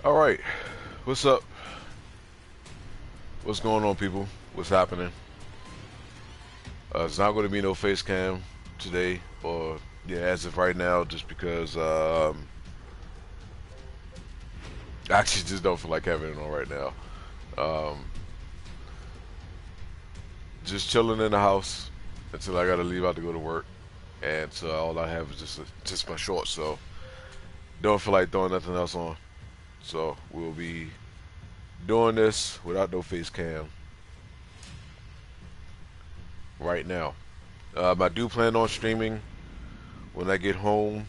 All right, what's up? What's going on, people? What's happening? It's not going to be no face cam today, or yeah, as of right now, just because I actually just don't feel like having it on right now. Um, just chilling in the house until I got to leave out to go to work, and so all I have is just my shorts. So don't feel like throwing nothing else on. So we'll be doing this without no face cam right now. I do plan on streaming when I get home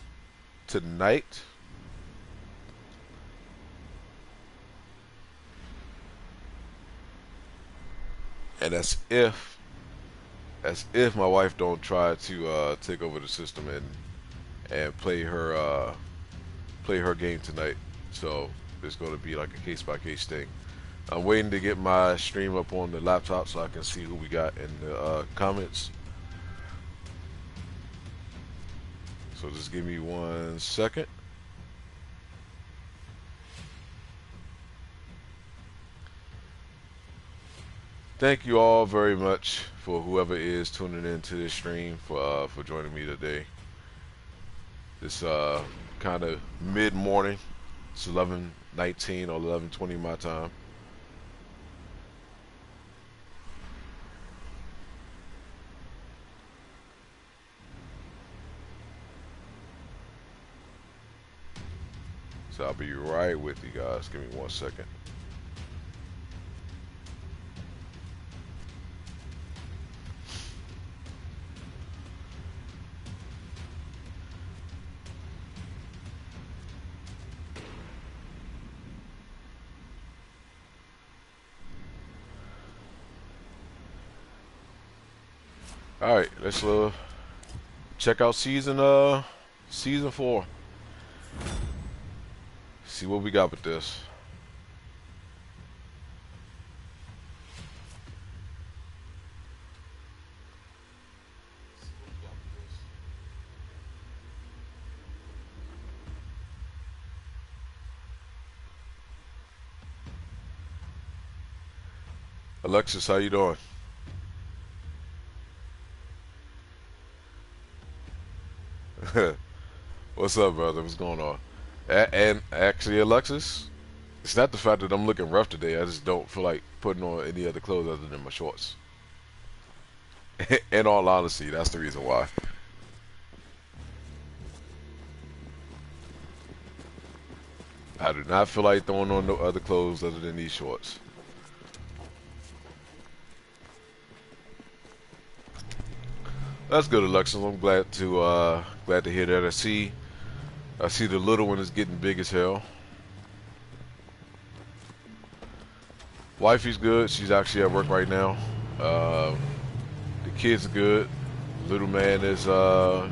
tonight. And that's if my wife don't try to take over the system and play her game tonight. So it's going to be like a case by case thing. I'm waiting to get my stream up on the laptop so I can see who we got in the comments. So just give me 1 second. Thank you all very much for whoever is tuning into this stream for joining me today. This kind of mid morning. It's 11:19 or 11:20 my time. So I'll be right with you guys. Give me 1 second. All right, let's check out season 4. See what we got with this. Alexis, how you doing? What's up, brother? What's going on? And actually, Alexis, it's not the fact that I'm looking rough today. I just don't feel like putting on any other clothes other than my shorts. In all honesty, that's the reason why. I do not feel like throwing on no other clothes other than these shorts. That's good, Alexis. I'm glad to hear that. I see the little one is getting big as hell. Wifey's good. She's actually at work right now. The kid's good. Little man is gone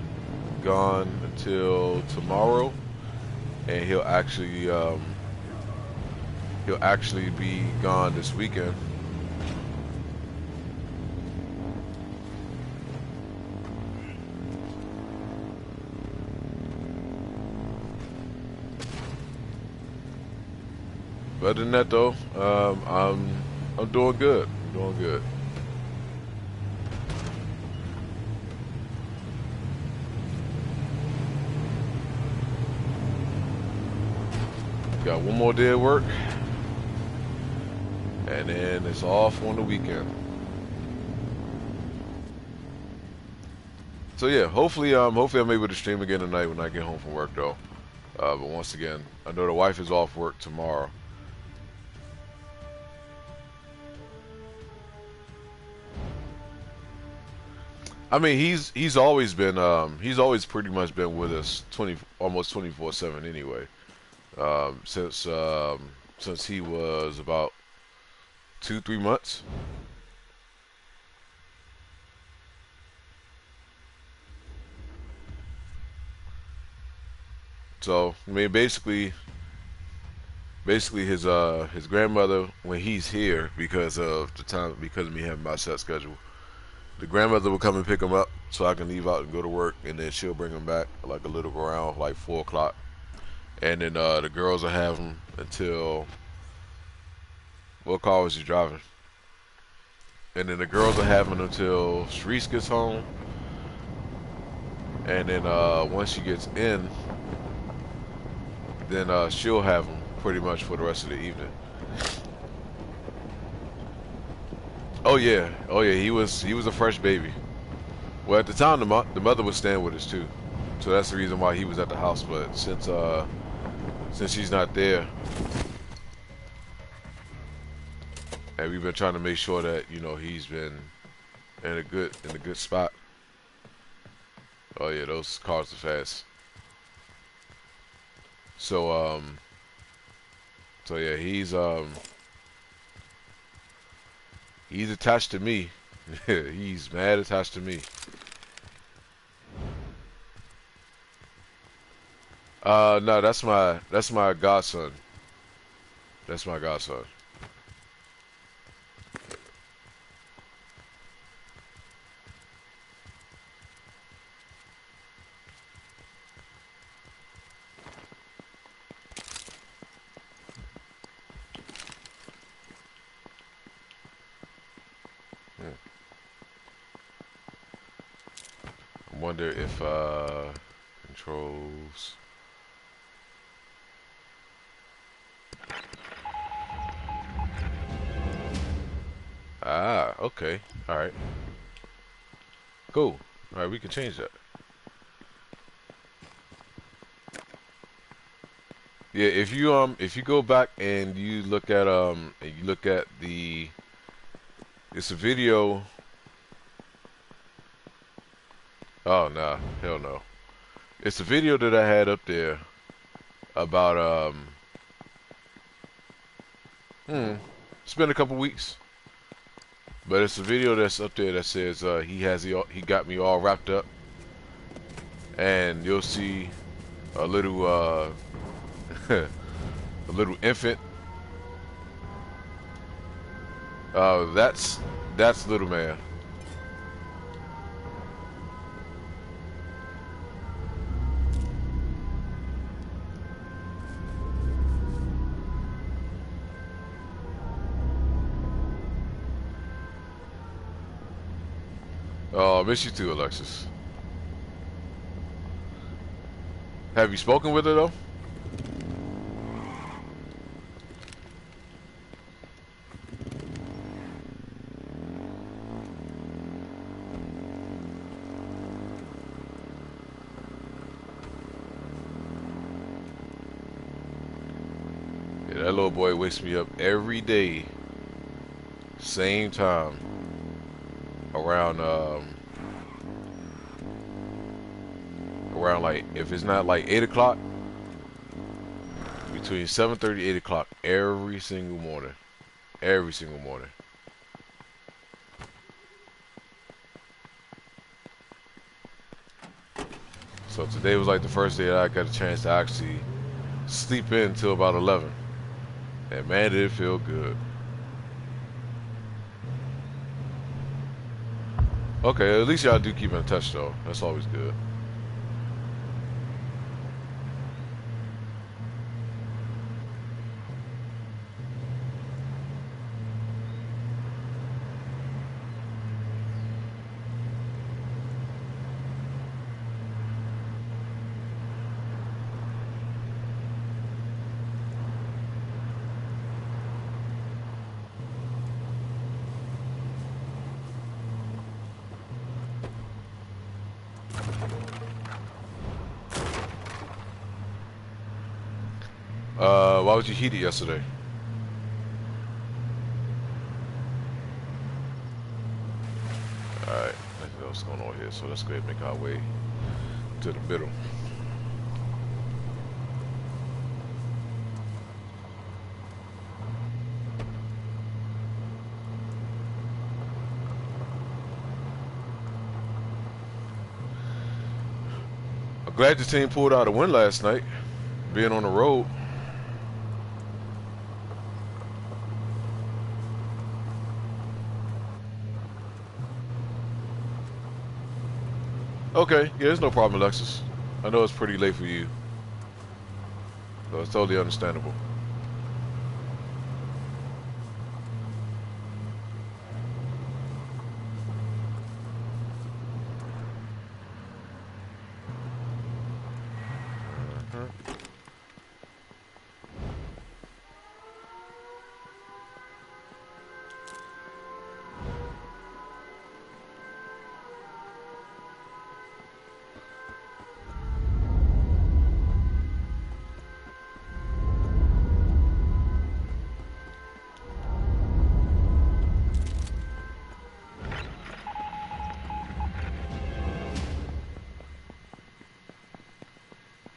until tomorrow, and he'll actually be gone this weekend. But other than that, though, I'm doing good. I'm doing good. Got one more day of work, and then it's off on the weekend. So yeah, hopefully I'm able to stream again tonight when I get home from work, though. But once again, I know the wife is off work tomorrow. I mean, he's always pretty much been with us 24/7 anyway. Since he was about 2 3 months. So I mean, basically his grandmother, when he's here, because of me having my set schedule, the grandmother will come and pick him up so I can leave out and go to work, and then she'll bring him back like a little around like 4 o'clock, and then the girls will have him until what car was you driving? And then the girls will have him until Sharice gets home, and then once she gets in, then she'll have him pretty much for the rest of the evening. Oh yeah, he was a fresh baby. Well, at the time the mother was staying with us too, so that's the reason why he was at the house. But since she's not there, and we've been trying to make sure that he's been in a good spot. Oh yeah, those cars are fast. So so yeah, he's attached to me. He's mad attached to me. No, that's my godson. That's my godson. Hmm. I wonder if controls. Ah, okay. All right. Cool. All right, we can change that. Yeah, if you go back and you look at it's a video. Oh no, hell no. It's a video that I had up there about it's been a couple weeks, but it's a video that's up there that says he got me all wrapped up, and you'll see a little a little infant. That's little man. Oh, I miss you too, Alexis. Have you spoken with her though? Yeah, that little boy wakes me up every day, same time, around around like if it's not like 8 o'clock, between 7:30 8 o'clock every single morning, every single morning. So today was like the first day that I got a chance to actually sleep in till about 11, and man, did it feel good. Okay, at least y'all do keep in touch though. That's always good. Why would you heat it yesterday? Alright, let's see what's going on here. So let's go ahead and make our way to the middle. I'm glad the team pulled out a win last night, being on the road. Okay, yeah, there's no problem, Alexis. I know it's pretty late for you. So it's totally understandable.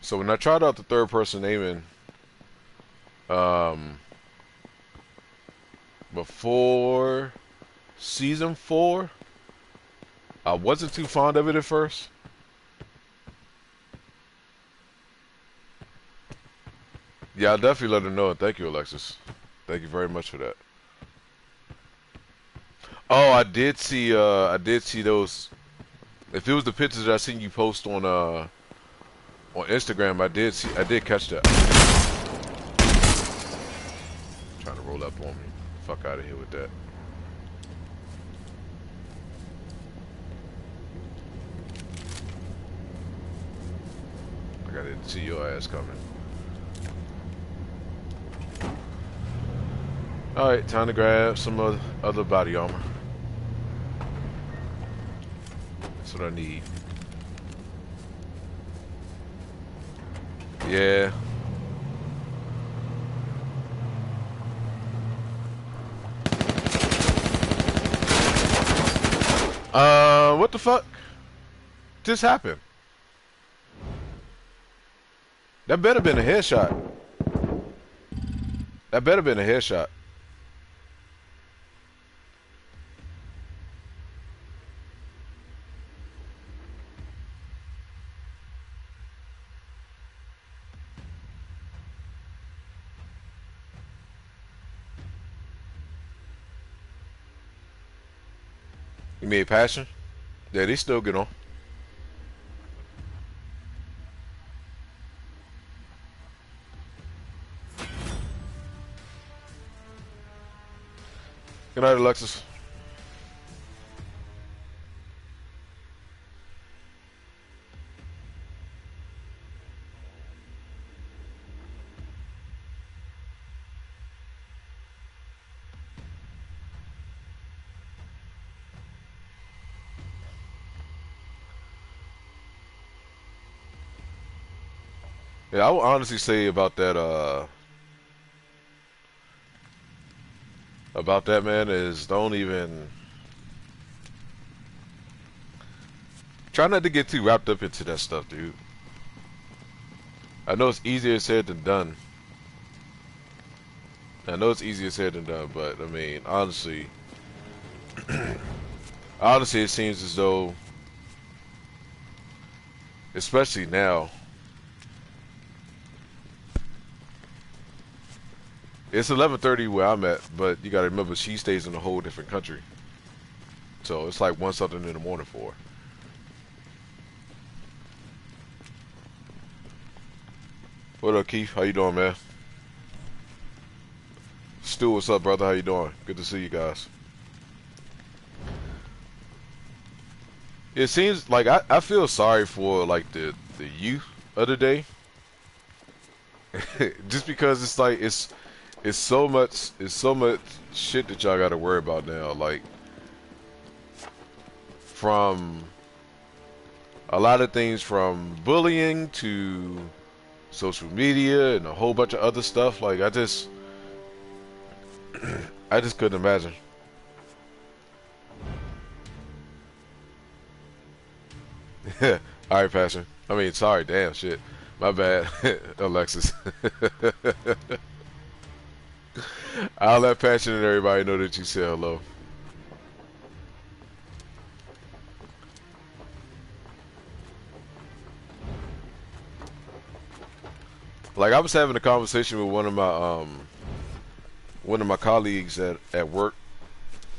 So when I tried out the third person aiming, um, before season 4, I wasn't too fond of it at first. Yeah, I'll definitely let her know. Thank you, Alexis. Thank you very much for that. Oh, I did see those. If it was the pictures that I seen you post on Instagram, I did catch that. Trying to roll up on me. Fuck out of here with that. Like I didn't see your ass coming. Alright, time to grab some other body armor. That's what I need. Yeah. What the fuck just happened? That better been a headshot. That better been a headshot. You mean passion? Yeah, they still get on. Good night, Alexis. Yeah, I would honestly say about that man is don't even try not to get too wrapped up into that stuff, dude. I know it's easier said than done. I know it's easier said than done, but I mean, honestly, honestly, it seems as though, especially now, it's 11:30 where I'm at, but you gotta remember she stays in a whole different country, so it's like 1 something in the morning for her. What up, Keith? How you doing, man? Stu, what's up, brother? How you doing? Good to see you guys. It seems like I feel sorry for like the youth of the day, just because it's like it's so much shit that y'all got to worry about now. Like from a lot of things, from bullying to social media and a whole bunch of other stuff. Like I just couldn't imagine. All right, Passion. I mean, sorry, damn shit. My bad, Alexis. I'll let Passion and everybody know that you said hello. Like I was having a conversation with one of my colleagues at work.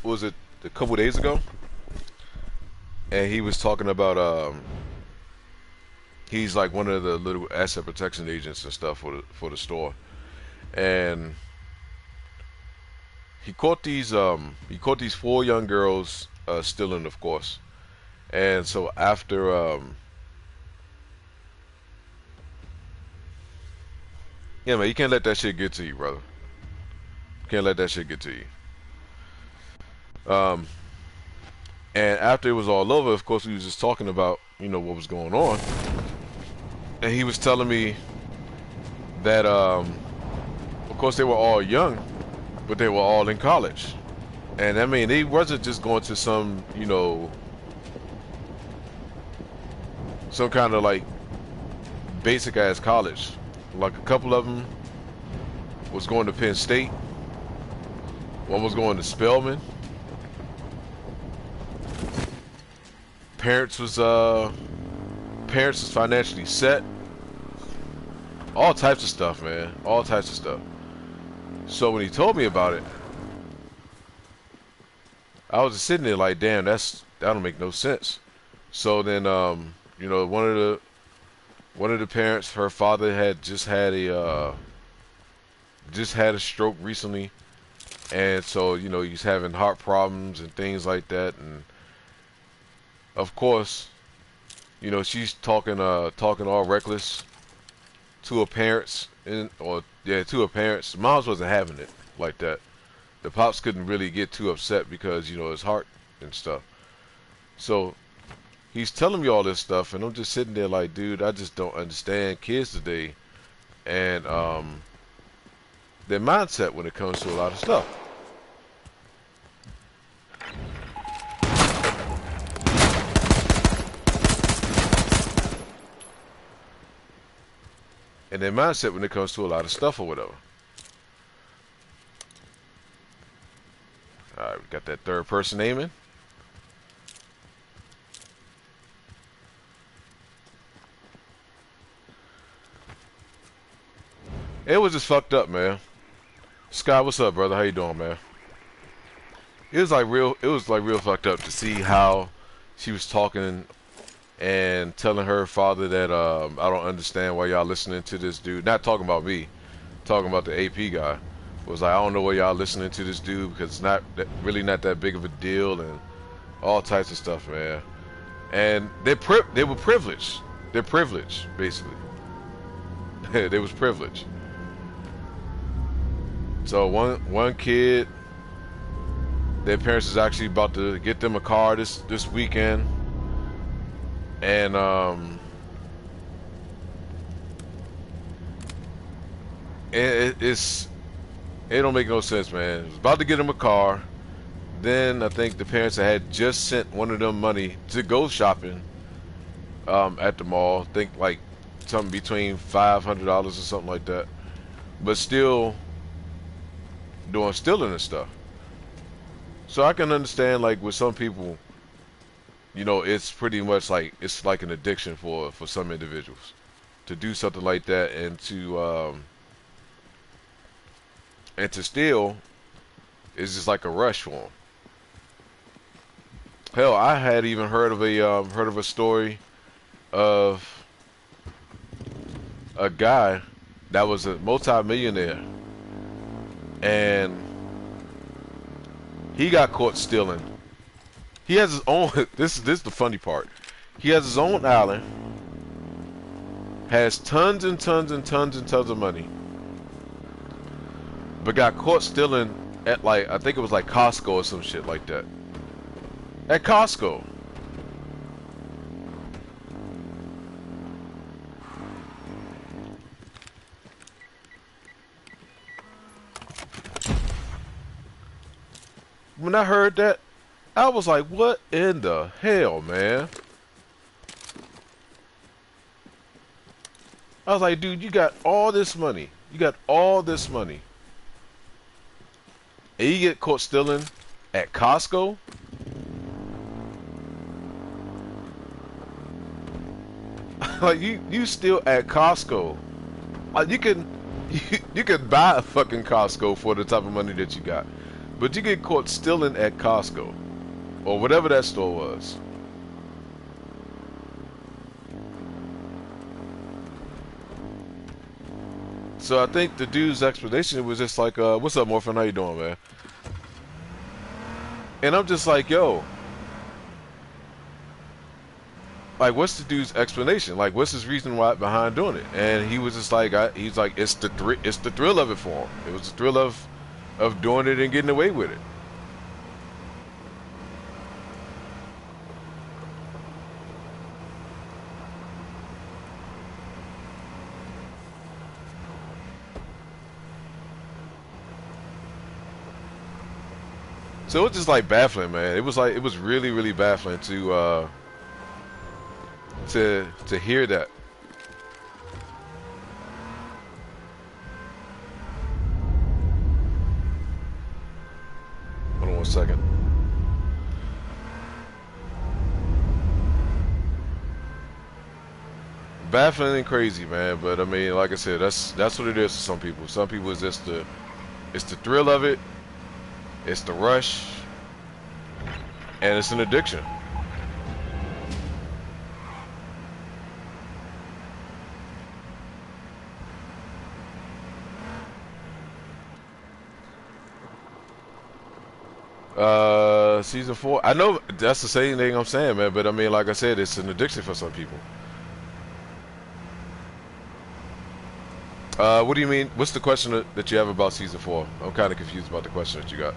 What was it a couple days ago? And he was talking about He's like one of the little asset protection agents and stuff for the store, and he caught these four young girls stealing, of course. And so after yeah, man, you can't let that shit get to you, brother. You can't let that shit get to you. Um, and after it was all over, of course, we was just talking about, you know, what was going on, and he was telling me that of course they were all young, but they were all in college. And I mean, he wasn't just going to some, you know, some kind of like basic ass college. Like a couple of them was going to Penn State. One was going to Spelman. Parents was financially set. All types of stuff, man. All types of stuff. So when he told me about it, I was just sitting there like, damn, that don't make no sense. So then, you know, one of the parents, her father had just had a stroke recently, and so, you know, he's having heart problems and things like that. And of course, you know, she's talking all reckless to her parents, to her parents. Moms wasn't having it like that. The pops couldn't really get too upset because, you know, his heart and stuff. So he's telling me all this stuff, and I'm just sitting there like, dude, I just don't understand kids today and their mindset when it comes to a lot of stuff. And their mindset when it comes to a lot of stuff or whatever. Alright, we got that third person aiming. It was just fucked up, man. Sky, what's up, brother? How you doing, man? It was like real fucked up to see how she was talking and telling her father that I don't understand why y'all listening to this dude. Not talking about me, talking about the AP guy. Was like, I don't know why y'all listening to this dude because it's really not that big of a deal and all types of stuff, man. And they were privileged. They're privileged, basically. They was privileged. So one kid, their parents is actually about to get them a car this weekend, and it don't make no sense, man. It was about to get him a car. Then I think the parents had just sent one of them money to go shopping at the mall. I think like something between $500 or something like that. But still doing stealing and stuff. So I can understand, like, with some people, you know, it's pretty much like it's like an addiction for some individuals to do something like that, and to steal is just like a rush for them. Hell, I had even heard of a story of a guy that was a multi-millionaire, and he got caught stealing. He has his own. This is the funny part. He has his own island, has tons and tons and tons and tons of money, but got caught stealing at, like, I think it was like Costco or some shit like that. At Costco. When I heard that, I was like, what in the hell, man? I was like, dude, you got all this money. You got all this money. And you get caught stealing at Costco? Like, you still at Costco. Like, you can buy a fucking Costco for the type of money that you got. But you get caught stealing at Costco. Or whatever that store was. So I think the dude's explanation was just like, "What's up, Morphin? How you doing, man?" And I'm just like, "Yo, like, what's the dude's explanation? Like, what's his reason why behind doing it?" And he was just like, "He's like, it's the thrill of it for him. It was the thrill of doing it and getting away with it." So it was just like baffling, man. It was like, it was really, really baffling to hear that. Hold on one second. Baffling and crazy, man. But I mean, like I said, that's what it is for some people. Some people it's just it's the thrill of it, it's the rush, and it's an addiction. Season 4. I know that's the same thing I'm saying, man. But I mean, like I said, it's an addiction for some people. What do you mean? What's the question that you have about season 4? I'm kind of confused about the question that you got.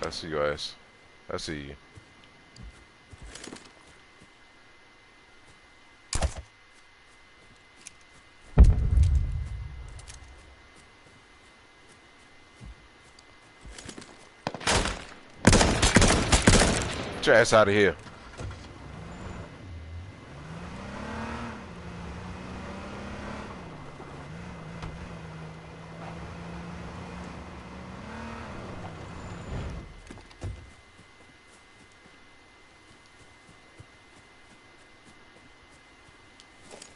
I see your ass. I see you. Get your ass out of here.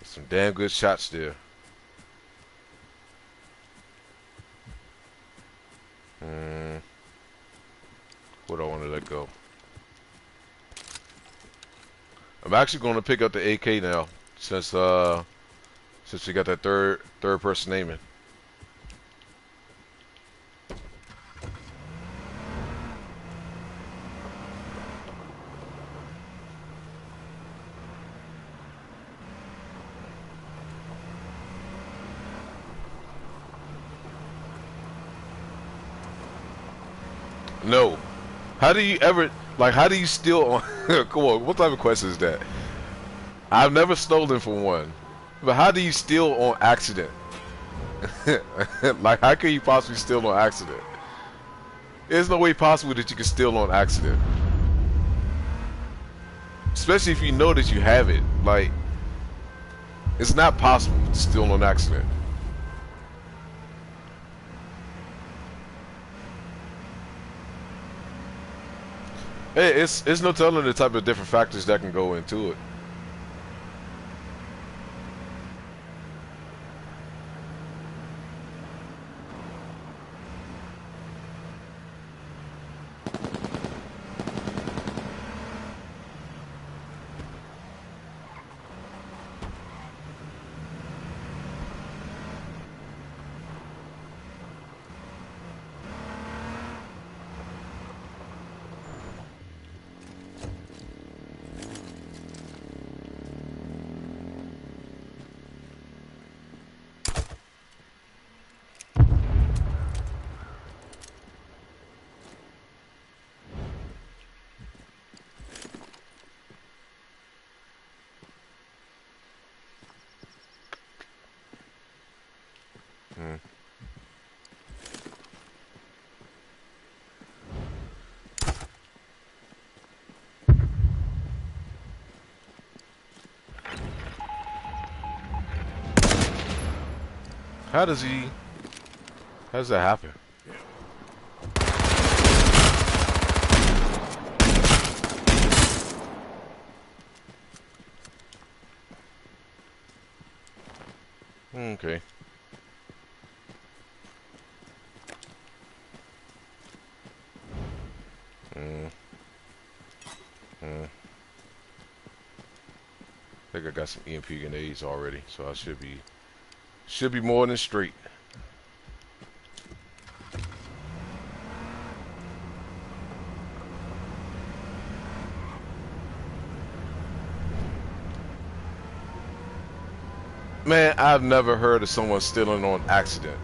Some damn good shots there. What do I want to let go? I'm actually going to pick up the AK now, since we got that third person aiming. No. How do you ever, like, how do you steal on come on, what type of question is that? I've never stolen from one. But how do you steal on accident? Like, how can you possibly steal on accident? There's no way possible that you can steal on accident. Especially if you know that you have it. Like, it's not possible to steal on accident. Hey, it's no telling the type of different factors that can go into it. Hmm. How does he? How does that happen? Okay. Mm, mm. I think I got some EMP grenades already, so I should be more than straight. Man, I've never heard of someone stealing on accident.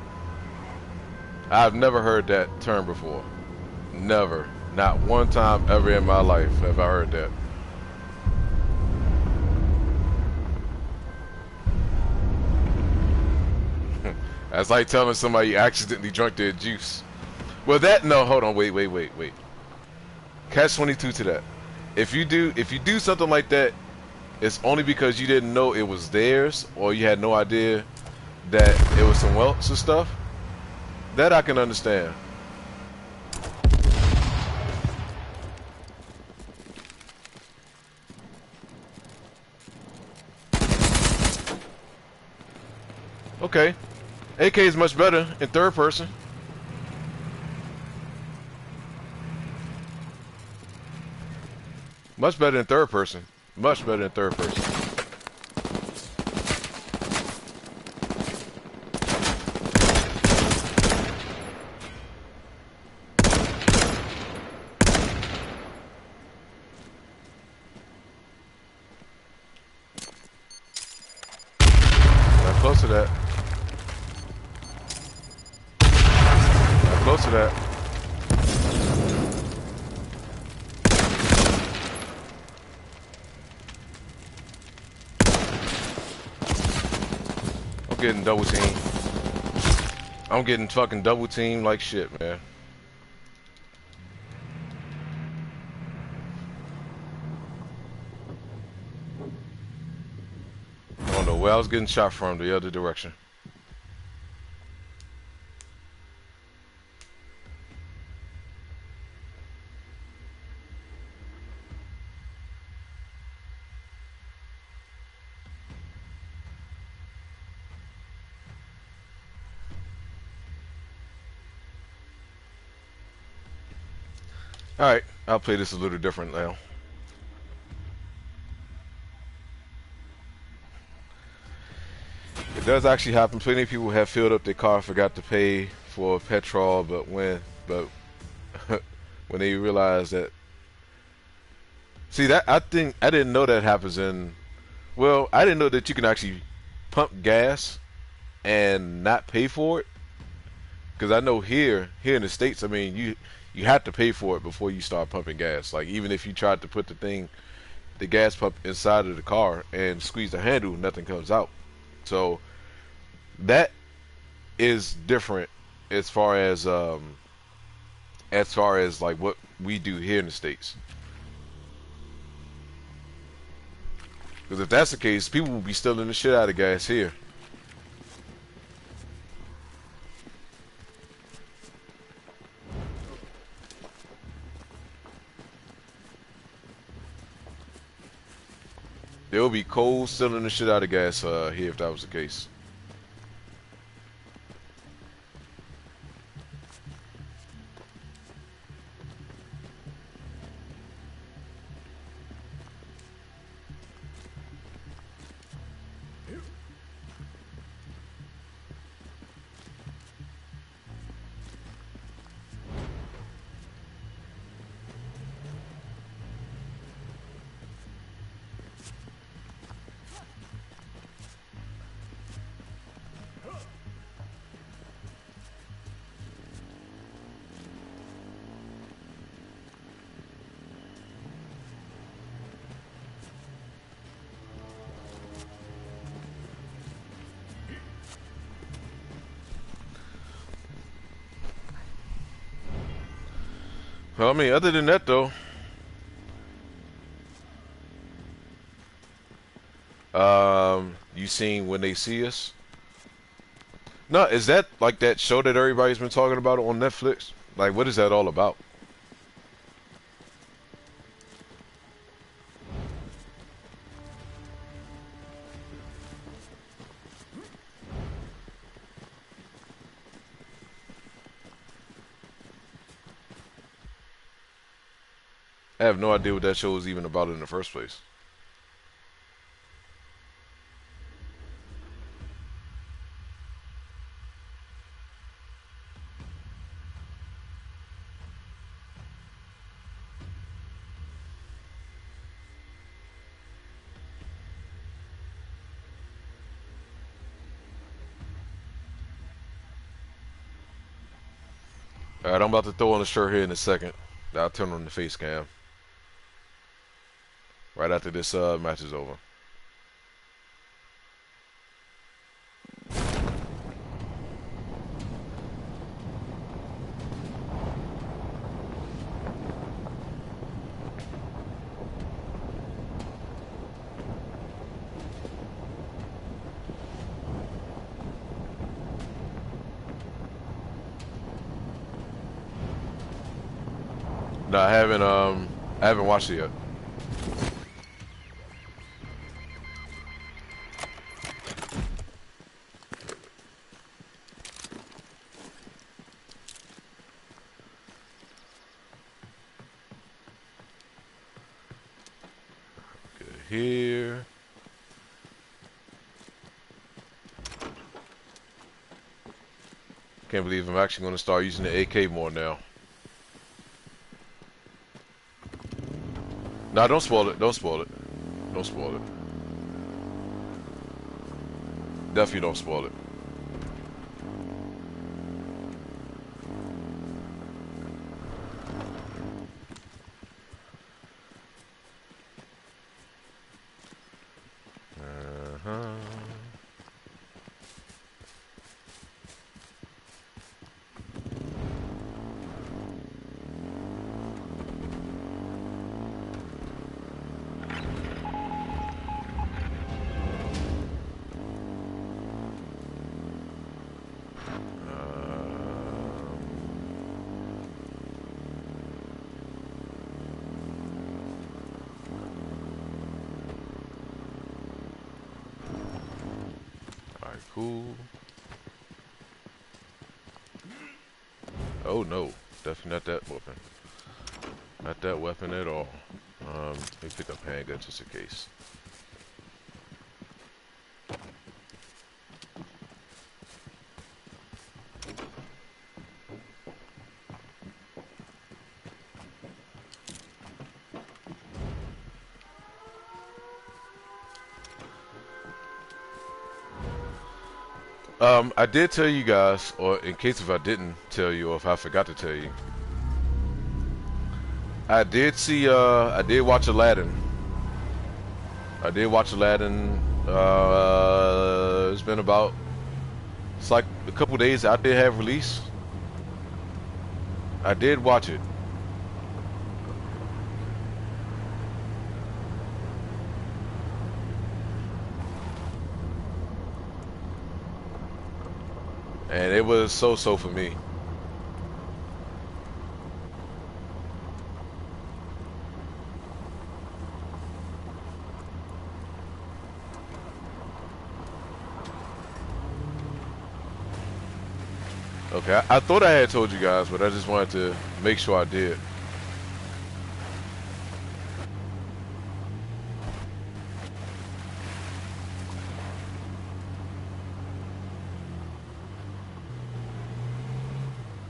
I've never heard that term before. Never. Not one time ever in my life have I heard that. That's like telling somebody you accidentally drank their juice. Well, that no, hold on, wait. Catch 22 to that. If you do something like that, it's only because you didn't know it was theirs or you had no idea that it was someone else's stuff. That I can understand. Okay. AK is much better in third person. Much better in third person. Much better in third person. Not close to that. Not close to that. I'm getting double teamed. I'm getting fucking double teamed like shit, man. I don't know where I was getting shot from, the other direction. Alright, I'll play this a little different now. It does actually happen. Plenty of people have filled up their car, forgot to pay for petrol, but when when they realize that, see that I think I didn't know that happens in. Well, I didn't know that you can actually pump gas and not pay for it. Because I know here in the States, I mean you have to pay for it before you start pumping gas. Like even if you tried to put the gas pump inside of the car and squeeze the handle, nothing comes out. So that is different as far as like what we do here in the States. Because if that's the case, people will be stealing the shit out of gas here. There will be cold stealing the shit out of gas here if that was the case. Well, I mean, other than that though, you seen When They See Us? No, is that like that show that everybody's been talking about on Netflix? Like, what is that all about? I have no idea what that show was even about in the first place. Alright, I'm about to throw on the shirt here in a second. I'll turn on the face cam right after this match is over. No, I haven't watched it yet. Good here. Can't believe I'm actually going to start using the AK more now. Nah, don't spoil it. Don't spoil it. Don't spoil it. Definitely don't spoil it. Alright, cool. Oh no, definitely not that weapon. Not that weapon at all. Let me pick up handgun just in case. I did tell you guys, or in case if I didn't tell you, or if I forgot to tell you, I did watch Aladdin. I did watch Aladdin. It's been about, it's like a couple days I did have release. I did watch it. And it was so-so for me. Okay, I thought I had told you guys, but I just wanted to make sure I did.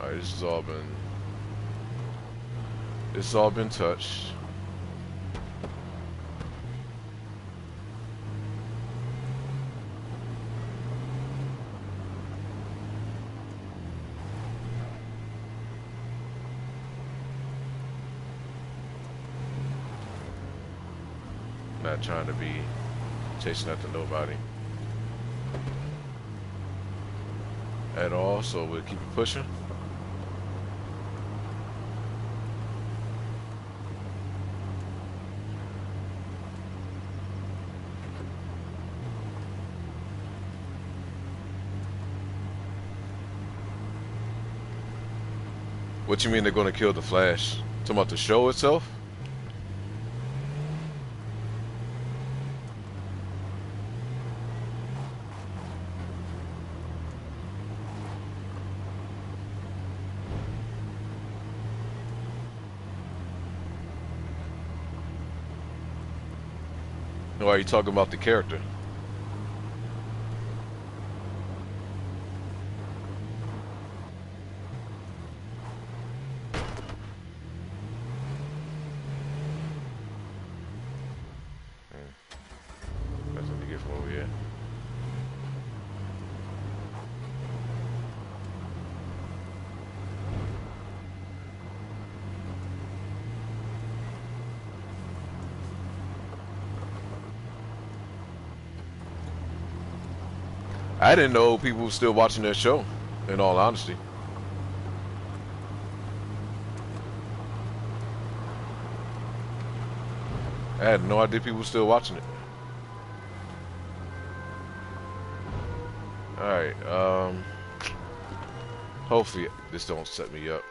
Alright, this has all been touched. Not trying to be chasing after nobody at all, so we'll keep it pushing. What you mean they're gonna kill the Flash? Talking about the show itself? Or are you talking about the character? Nothing to get from over here. I didn't know people were still watching that show, in all honesty. I had no idea people were still watching it. Alright, hopefully this don't set me up.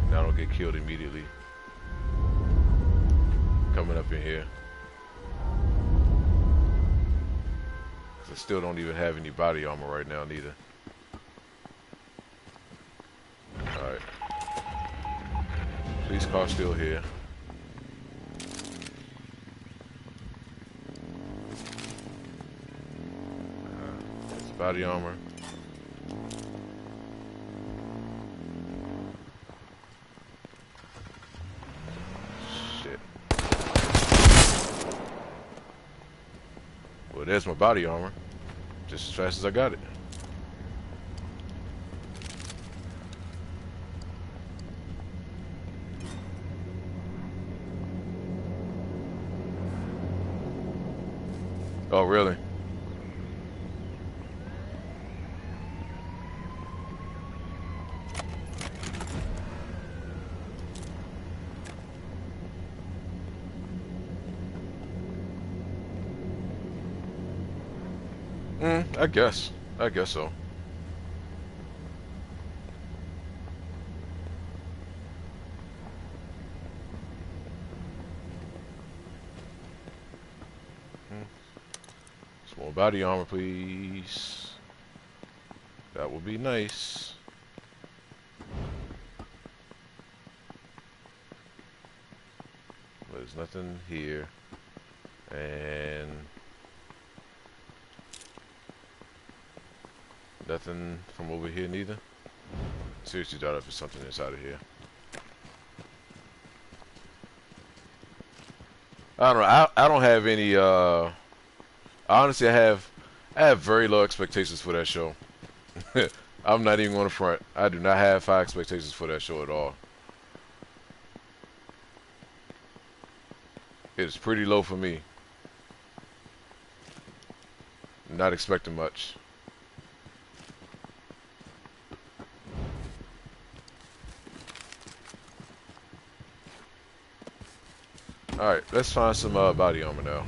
And I don't get killed immediately. Coming up in here. I still don't even have any body armor right now, neither. Alright. Police car still here. That's body armor. Shit. Well, there's my body armor. Just as fast as I got it. Oh, really? I guess. I guess so. Some more body armor, please. That would be nice. There's nothing here. And nothing from over here neither. Seriously doubt if there's something inside of here. I don't know. I don't have any honestly I have very low expectations for that show. I'm not even going to front. I do not have high expectations for that show at all. It's pretty low for me. Not expecting much. Alright, let's find some body armor now.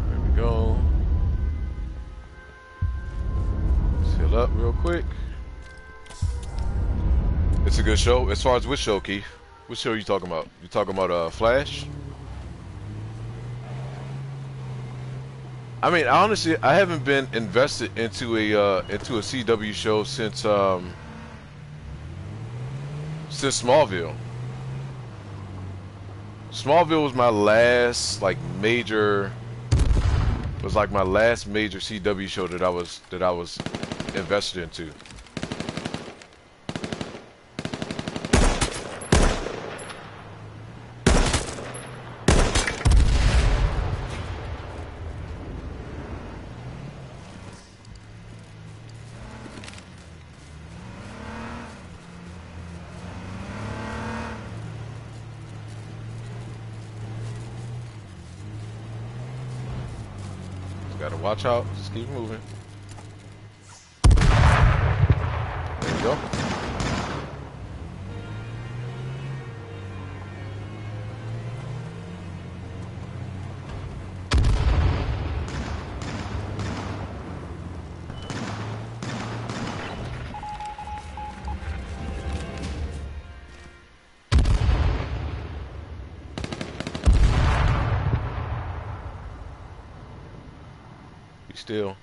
There we go. Up real quick. It's a good show. As far as which show, Keith? Which show are you talking about? You talking about Flash? I mean, honestly, I haven't been invested into a CW show since Smallville. Smallville was my last major CW show that I was invested into. Just gotta watch out. Just keep moving. There you go. Still.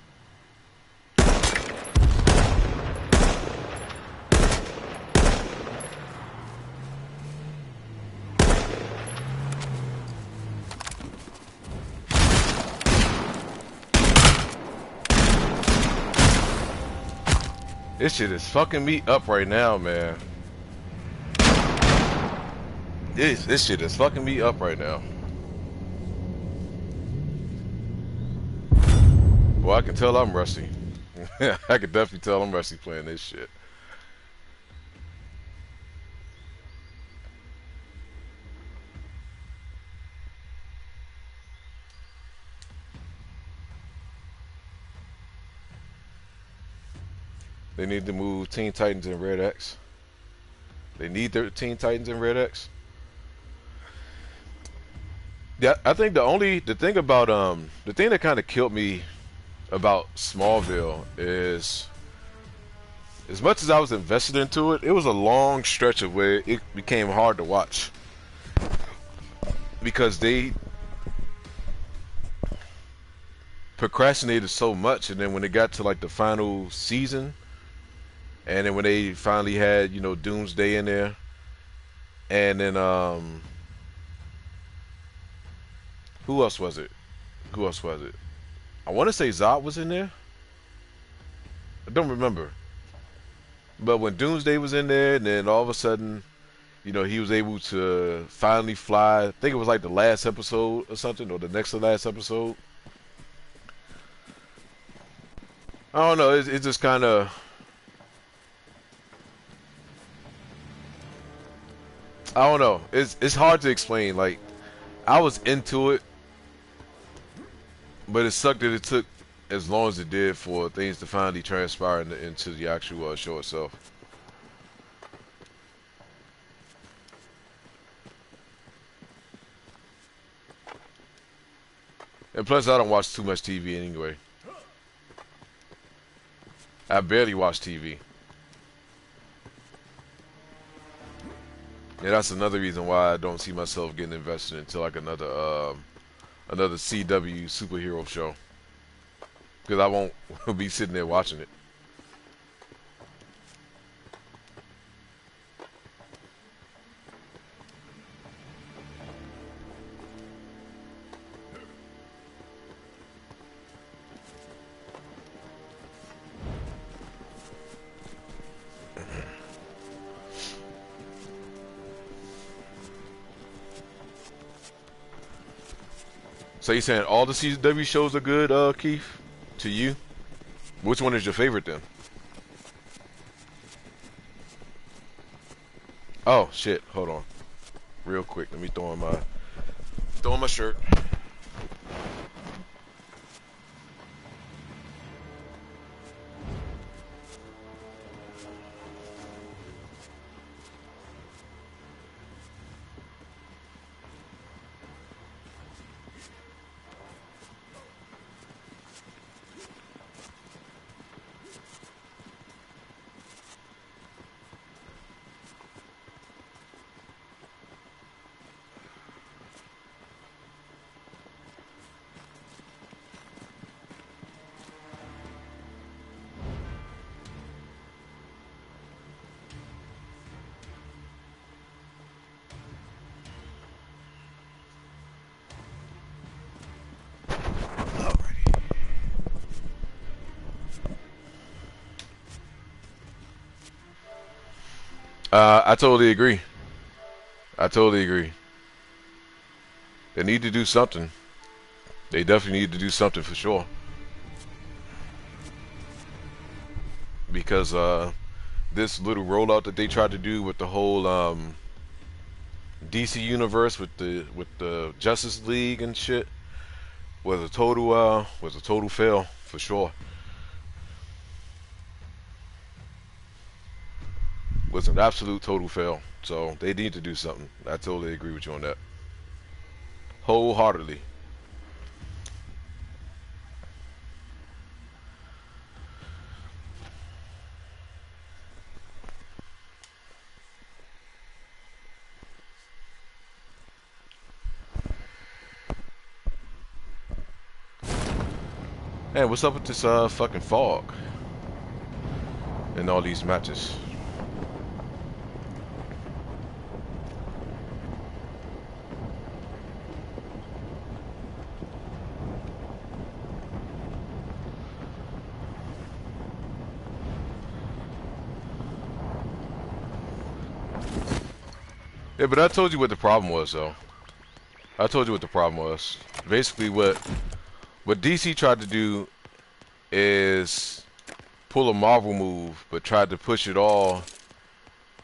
This shit is fucking me up right now, man. This shit is fucking me up right now. Well, I can tell I'm rusty. I can definitely tell I'm rusty playing this shit. They need to move Teen Titans and Red X. They need their Teen Titans and Red X. Yeah, I think the thing about the thing that kind of killed me about Smallville is, as much as I was invested into it, it was a long stretch of where it became hard to watch because they procrastinated so much, and then when it got to like the final season, and then when they finally had, you know, Doomsday in there, and then who else was it? Who else was it? I want to say Zod was in there. I don't remember. But when Doomsday was in there, and then all of a sudden, you know, he was able to finally fly. I think it was like the last episode or something, or the next to last episode. I don't know. It just kind of. I don't know. It's hard to explain. Like, I was into it, but it sucked that it took as long as it did for things to finally transpire into the actual show itself. And plus, I don't watch too much TV anyway. I barely watch TV. And that's another reason why I don't see myself getting invested into like another CW superhero show. Because I won't be sitting there watching it. So you saying all the CW shows are good, Keith? To you? Which one is your favorite then? Oh shit! Hold on, real quick. Let me throw on my shirt. I totally agree. I totally agree. They need to do something. They definitely need to do something for sure. Because this little rollout that they tried to do with the whole DC universe with the Justice League and shit was a total fail for sure. Was an absolute total fail. So they need to do something. I totally agree with you on that. Wholeheartedly. Man, what's up with this fucking fog and all these matches? Yeah, but I told you what the problem was, though. I told you what the problem was. Basically, what DC tried to do is pull a Marvel move, but tried to push it all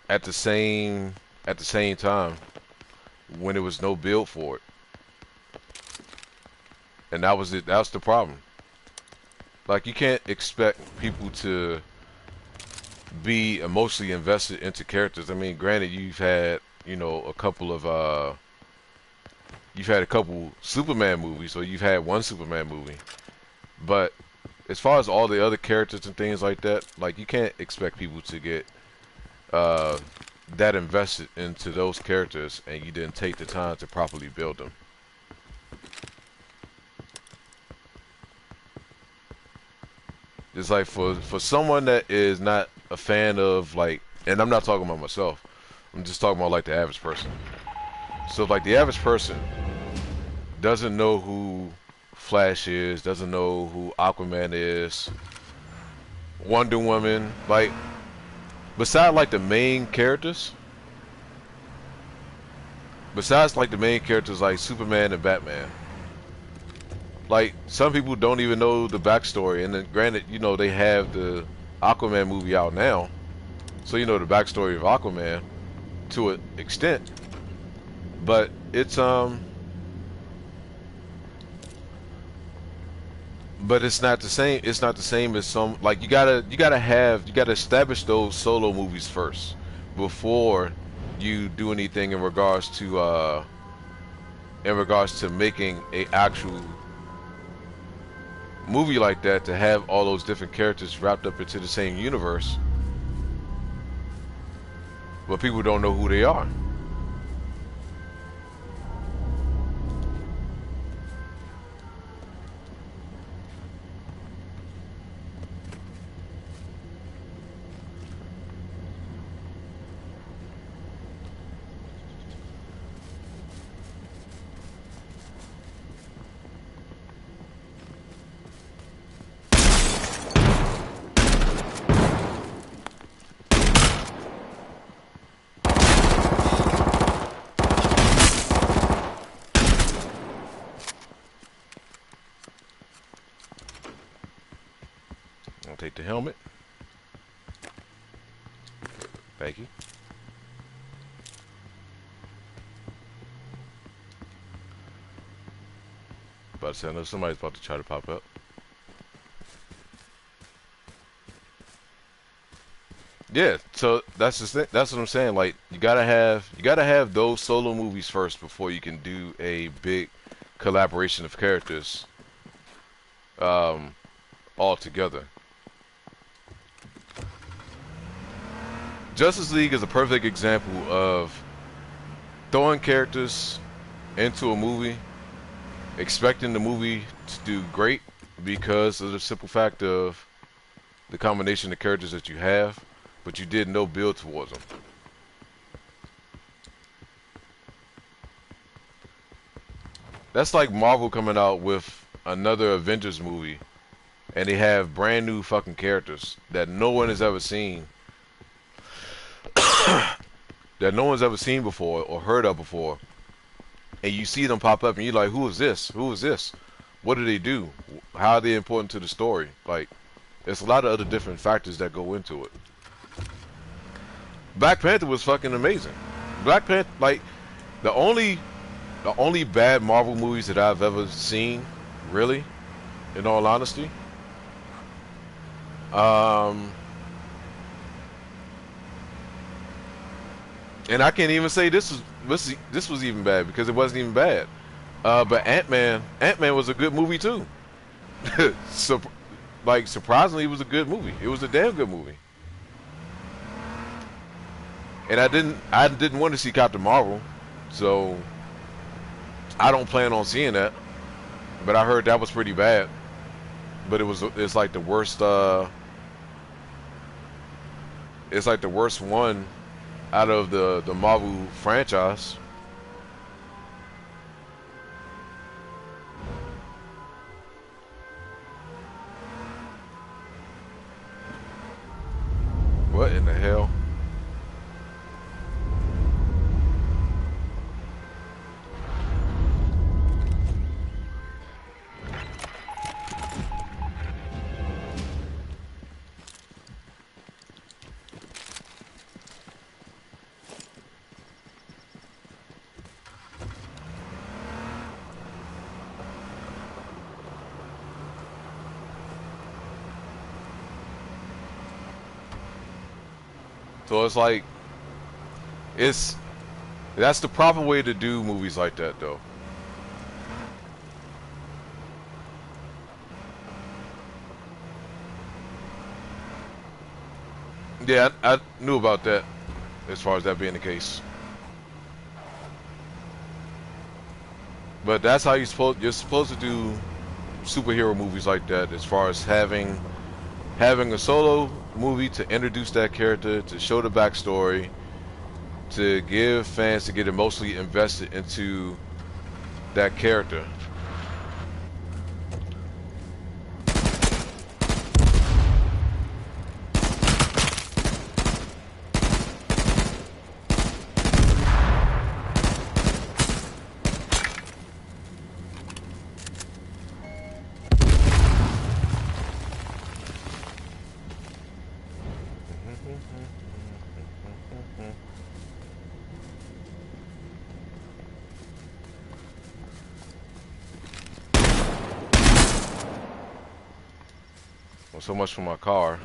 at the same time when there was no build for it, and that was it. That was the problem. Like, you can't expect people to be emotionally invested into characters. I mean, granted, you've had a couple of you've had a couple Superman movies, or you've had one Superman movie, but as far as all the other characters and things like that, like, you can't expect people to get uh, that invested into those characters, and you didn't take the time to properly build them. It's like for someone that is not a fan of, like, and I'm not talking about myself, I'm just talking about like the average person. So like the average person doesn't know who Flash is, doesn't know who Aquaman is, Wonder Woman, like, besides like the main characters, besides like the main characters like Superman and Batman, like, some people don't even know the backstory. And then granted, they have the Aquaman movie out now, so the backstory of Aquaman to an extent, but it's not the same. It's not the same as some, like, you gotta establish those solo movies first before you do anything in regards to making a actual movie like that, to have all those different characters wrapped up into the same universe, but people don't know who they are. I'll take the helmet. Thank you. But I know somebody's about to try to pop up. Yeah, so that's the thing. That's what I'm saying. Like, you gotta have those solo movies first before you can do a big collaboration of characters all together. Justice League is a perfect example of throwing characters into a movie, expecting the movie to do great because of the simple fact of the combination of characters that you have, but you did no build towards them. That's like Marvel coming out with another Avengers movie, and they have brand new fucking characters that no one has ever seen, that no one's ever seen before or heard of before, and you see them pop up and you're like, who is this? Who is this? What do they do? How are they important to the story? Like, there's a lot of other different factors that go into it. Black Panther was fucking amazing. Black Panther, like, the only bad Marvel movies that I've ever seen, really, in all honesty, and I can't even say this was even bad, because it wasn't even bad. But Ant-Man was a good movie too. So, like, surprisingly, it was a good movie. It was a damn good movie. And I didn't want to see Captain Marvel, so I don't plan on seeing that. But I heard that was pretty bad. but it's like the worst. It's like the worst one out of the Marvel franchise. What in the hell? So it's like it's that's the proper way to do movies like that, though. Yeah, I knew about that as far as that being the case. But that's how you're supposed to do superhero movies like that, as far as having a solo movie to introduce that character, to show the backstory, to give fans to get emotionally invested into that character. Well, so much for my car,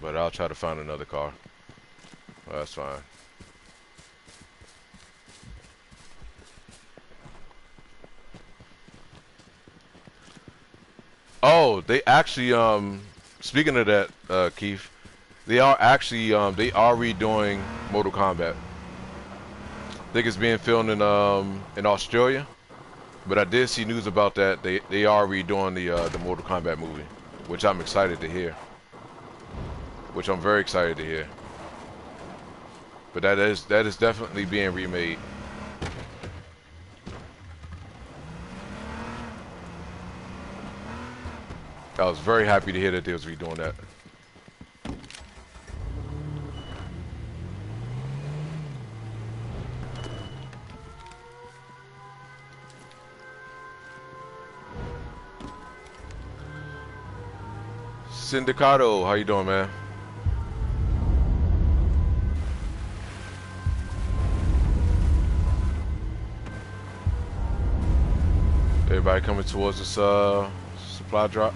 but I'll try to find another car. Well, that's fine. Oh, they actually, speaking of that, Keith, they are actually, they are redoing Mortal Kombat. I think it's being filmed in Australia, but I did see news about that. They are redoing the Mortal Kombat movie, which I'm excited to hear. Which I'm very excited to hear. But that is definitely being remade. I was very happy to hear that they was redoing that. Sindicato, how you doing, man? Everybody coming towards this supply drop.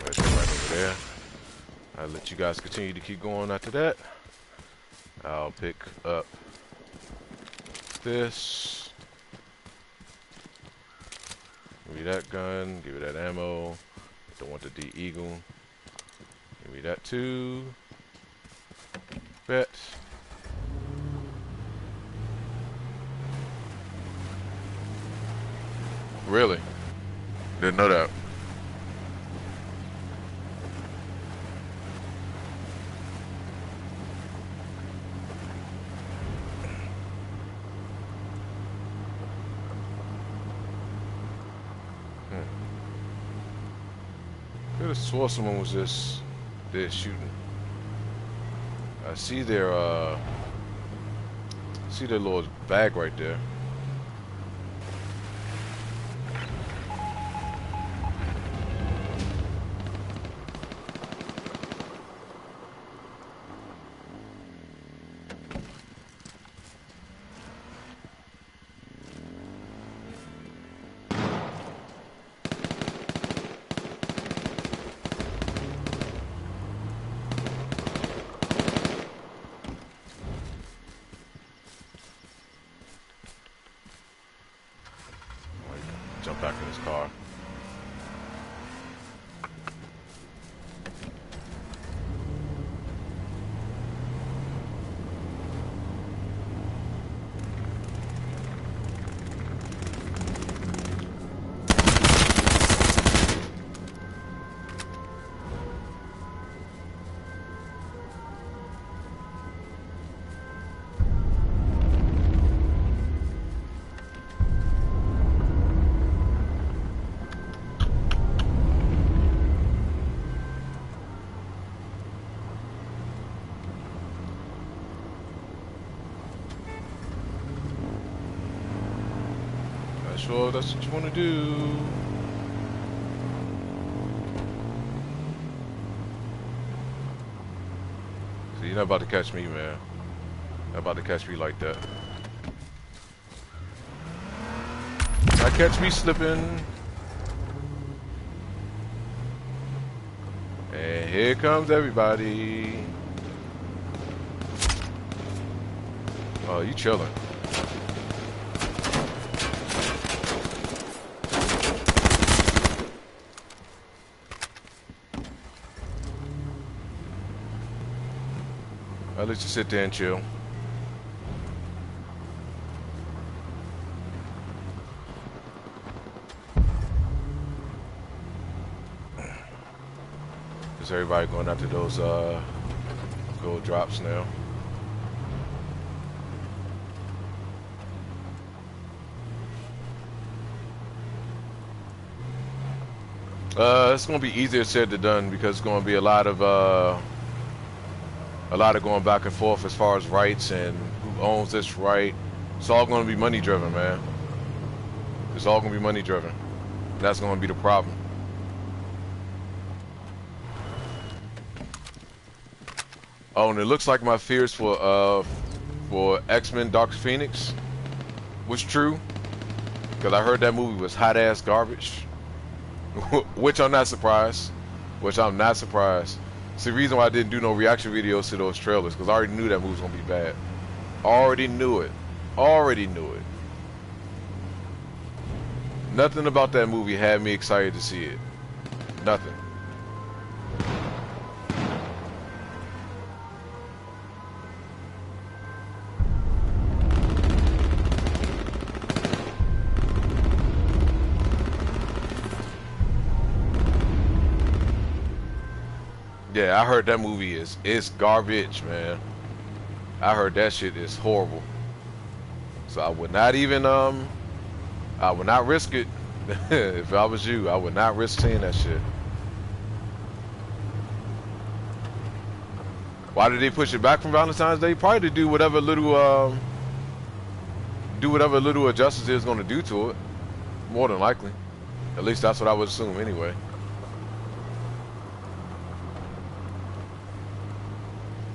Right over there. I'll let you guys continue to keep going after that. I'll pick up this. Give me that gun. Give me that ammo. Don't want the D-Eagle. Give me that too. Bet. Really? Didn't know that. I could have swore someone was there shooting. I see their little bag right there. Jump back in his car. sure if that's what you want to do. See, you're not about to catch me, man. Not about to catch me like that. Not catch me slipping. And here comes everybody. Oh, you chilling. I'll let you sit there and chill. Is everybody going after those gold drops now? It's gonna be easier said than done because it's gonna be a lot of going back and forth as far as rights and who owns this right. It's all gonna be money driven, man. It's all gonna be money driven. That's gonna be the problem. Oh, and it looks like my fears for X-Men Dark Phoenix was true. Because I heard that movie was hot ass garbage. Which I'm not surprised. It's the reason why I didn't do no reaction videos to those trailers. Because I already knew that movie was going to be bad. Already knew it. Nothing about that movie had me excited to see it. Nothing. Yeah, I heard that movie is garbage, man. I heard that shit is horrible. So I would not even I would not risk it. If I was you, I would not risk seeing that shit. Why did they push it back from Valentine's Day? Probably to do whatever little adjustments it's gonna do to it. More than likely. At least that's what I would assume anyway.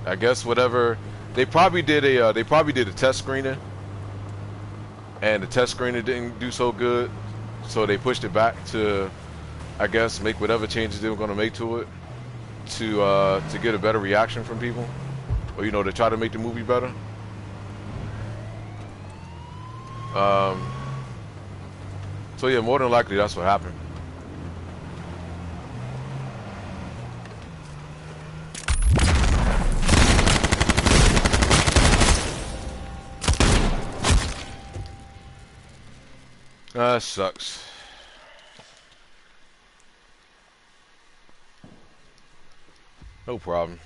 I guess whatever they probably did a test screening, and the test screening didn't do so good, so they pushed it back to, I guess, make whatever changes they were going to make to it to get a better reaction from people, or to try to make the movie better. So yeah, more than likely that's what happened. That sucks. No problem.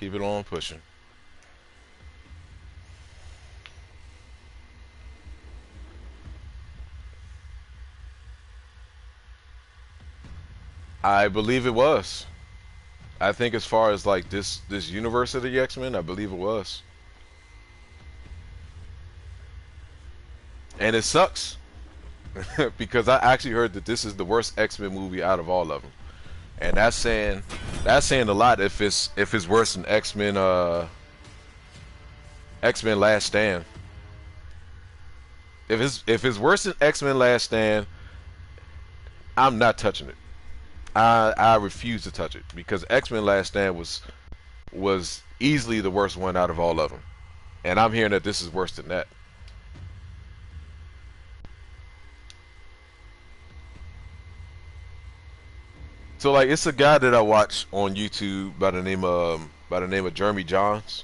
Keep it on pushing. I believe it was. I think as far as like this universe of the X-Men, I believe it was. And it sucks. Because I actually heard that this is the worst X-Men movie out of all of them, and that's saying a lot if it's worse than X-Men Last Stand. If it's worse than X-Men Last Stand, I'm not touching it. I refuse to touch it because X-Men Last Stand was easily the worst one out of all of them, and I'm hearing that this is worse than that. So like it's a guy that I watch on YouTube by the name of Jeremy Johns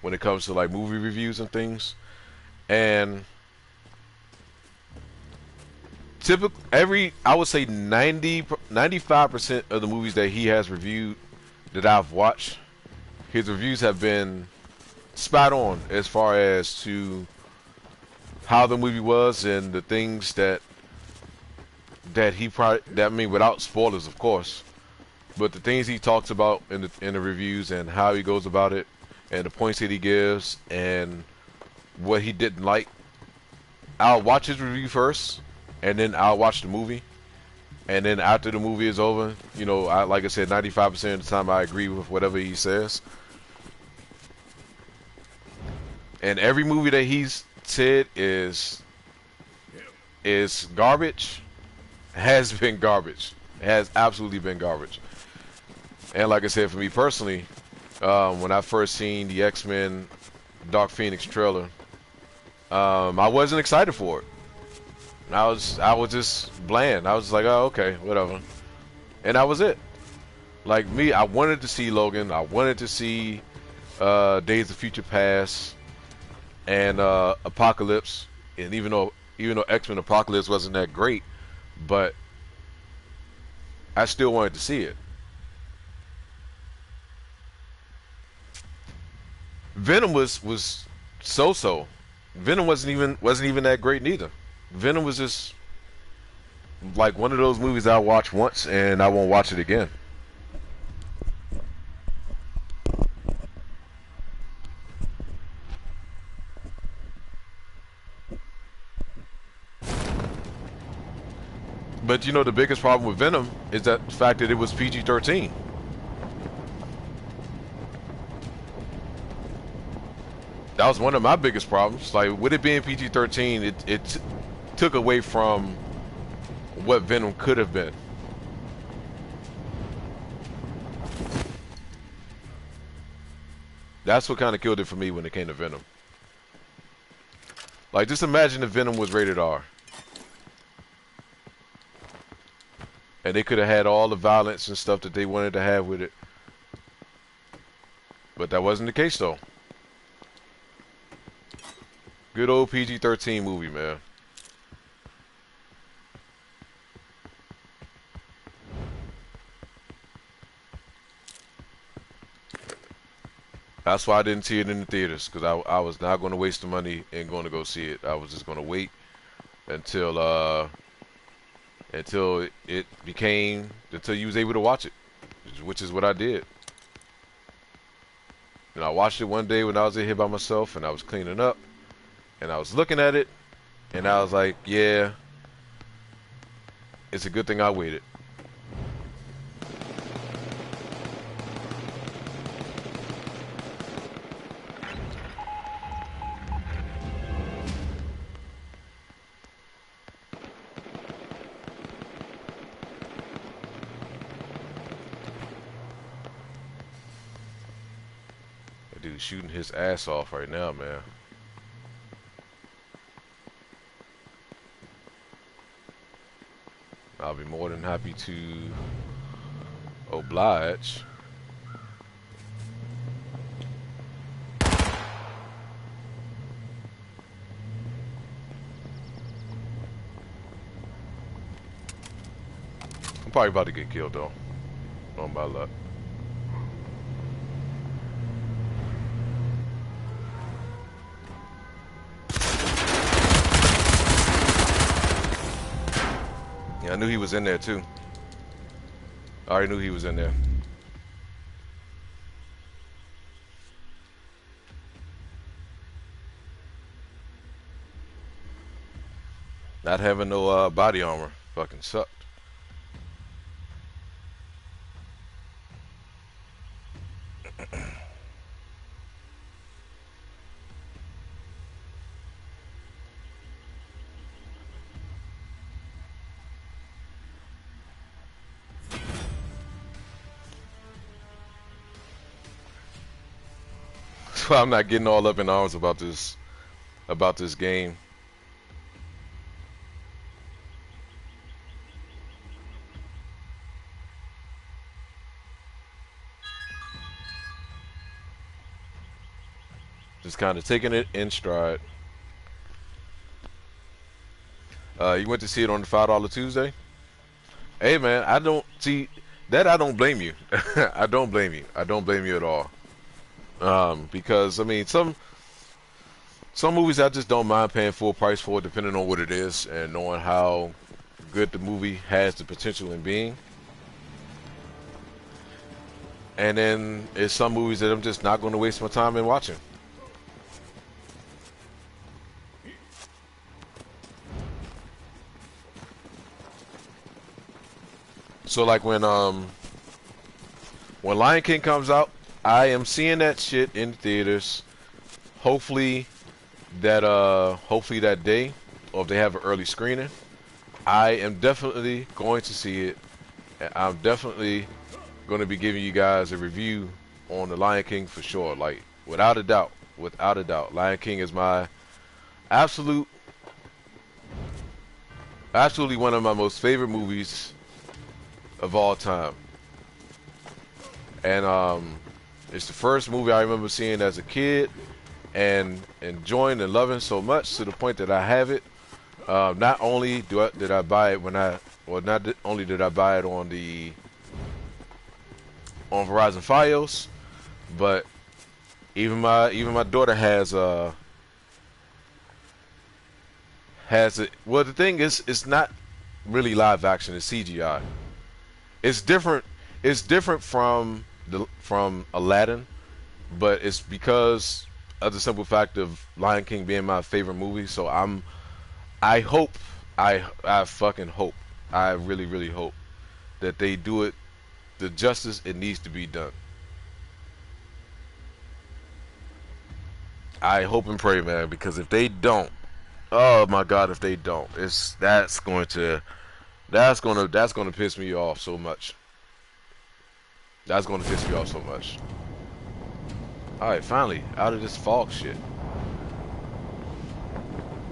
when it comes to like movie reviews and things. And I would say 95% of the movies that he has reviewed that I've watched, his reviews have been spot on as far as to how the movie was and the things that I mean, without spoilers, of course, but the things he talks about in the reviews and how he goes about it and the points that he gives and what he didn't like. I'll watch his review first, and then I'll watch the movie. And then after the movie is over, you know, like I said, 95% of the time I agree with whatever he says. And every movie that he's said is garbage, has been garbage. It has absolutely been garbage. And like I said, for me personally, when I first seen the X-Men Dark Phoenix trailer, I wasn't excited for it. I was just bland. I was like, oh, okay, whatever. And that was it. Like me, I wanted to see Logan. I wanted to see Days of Future Past and Apocalypse. And even though X-Men Apocalypse wasn't that great, but I still wanted to see it. Venom was so-so. Venom wasn't even that great neither. Venom was just like one of those movies I watch once and I won't watch it again. But you know the biggest problem with Venom is that the fact that it was PG-13. That was one of my biggest problems. Like with it being PG-13, it took away from what Venom could have been. That's what kind of killed it for me when it came to Venom. Like just imagine if Venom was rated R. And they could have had all the violence and stuff that they wanted to have with it. But that wasn't the case though. Good old PG-13 movie, man. That's why I didn't see it in the theaters, because I was not going to waste the money and going to go see it. I was just going to wait until until you was able to watch it, which is what I did. And I watched it one day when I was in here by myself and I was cleaning up and I was looking at it and I was like, yeah, it's a good thing I waited. Dude, shooting his ass off right now, man. I'll be more than happy to oblige. I'm probably about to get killed though, on my luck. Yeah, I knew he was in there too. I already knew he was in there. Not having no body armor fucking sucked. That's why I'm not getting all up in arms about this game. Just kind of taking it in stride. You went to see it on the $5 Tuesday? Hey man, I don't see that. I don't blame you. I don't blame you. I don't blame you at all. Because I mean, some movies I just don't mind paying full price for, depending on what it is and knowing how good the movie has the potential in being. And then there's some movies that I'm just not going to waste my time in watching. So like when Lion King comes out, I am seeing that shit in theaters. Hopefully hopefully that day, or if they have an early screening, I am definitely going to see it. I'm definitely going to be giving you guys a review on the Lion King for sure. Like without a doubt, without a doubt, Lion King is my absolute, absolutely one of my most favorite movies of all time. And it's the first movie I remember seeing as a kid and enjoying and loving so much to the point that I have it. Not only did I buy it only did I buy it on Verizon Fios, but even my daughter has it. Well, the thing is, it's not really live action. It's CGI. It's different. It's different from Aladdin, but it's because of the simple fact of Lion King being my favorite movie. So I hope, I fucking hope, I really really hope that they do it the justice it needs to be done. I hope and pray, man, because if they don't, oh my God, if they don't, that's going to piss me off so much. That's going to piss me off so much. All right, finally, out of this fog shit.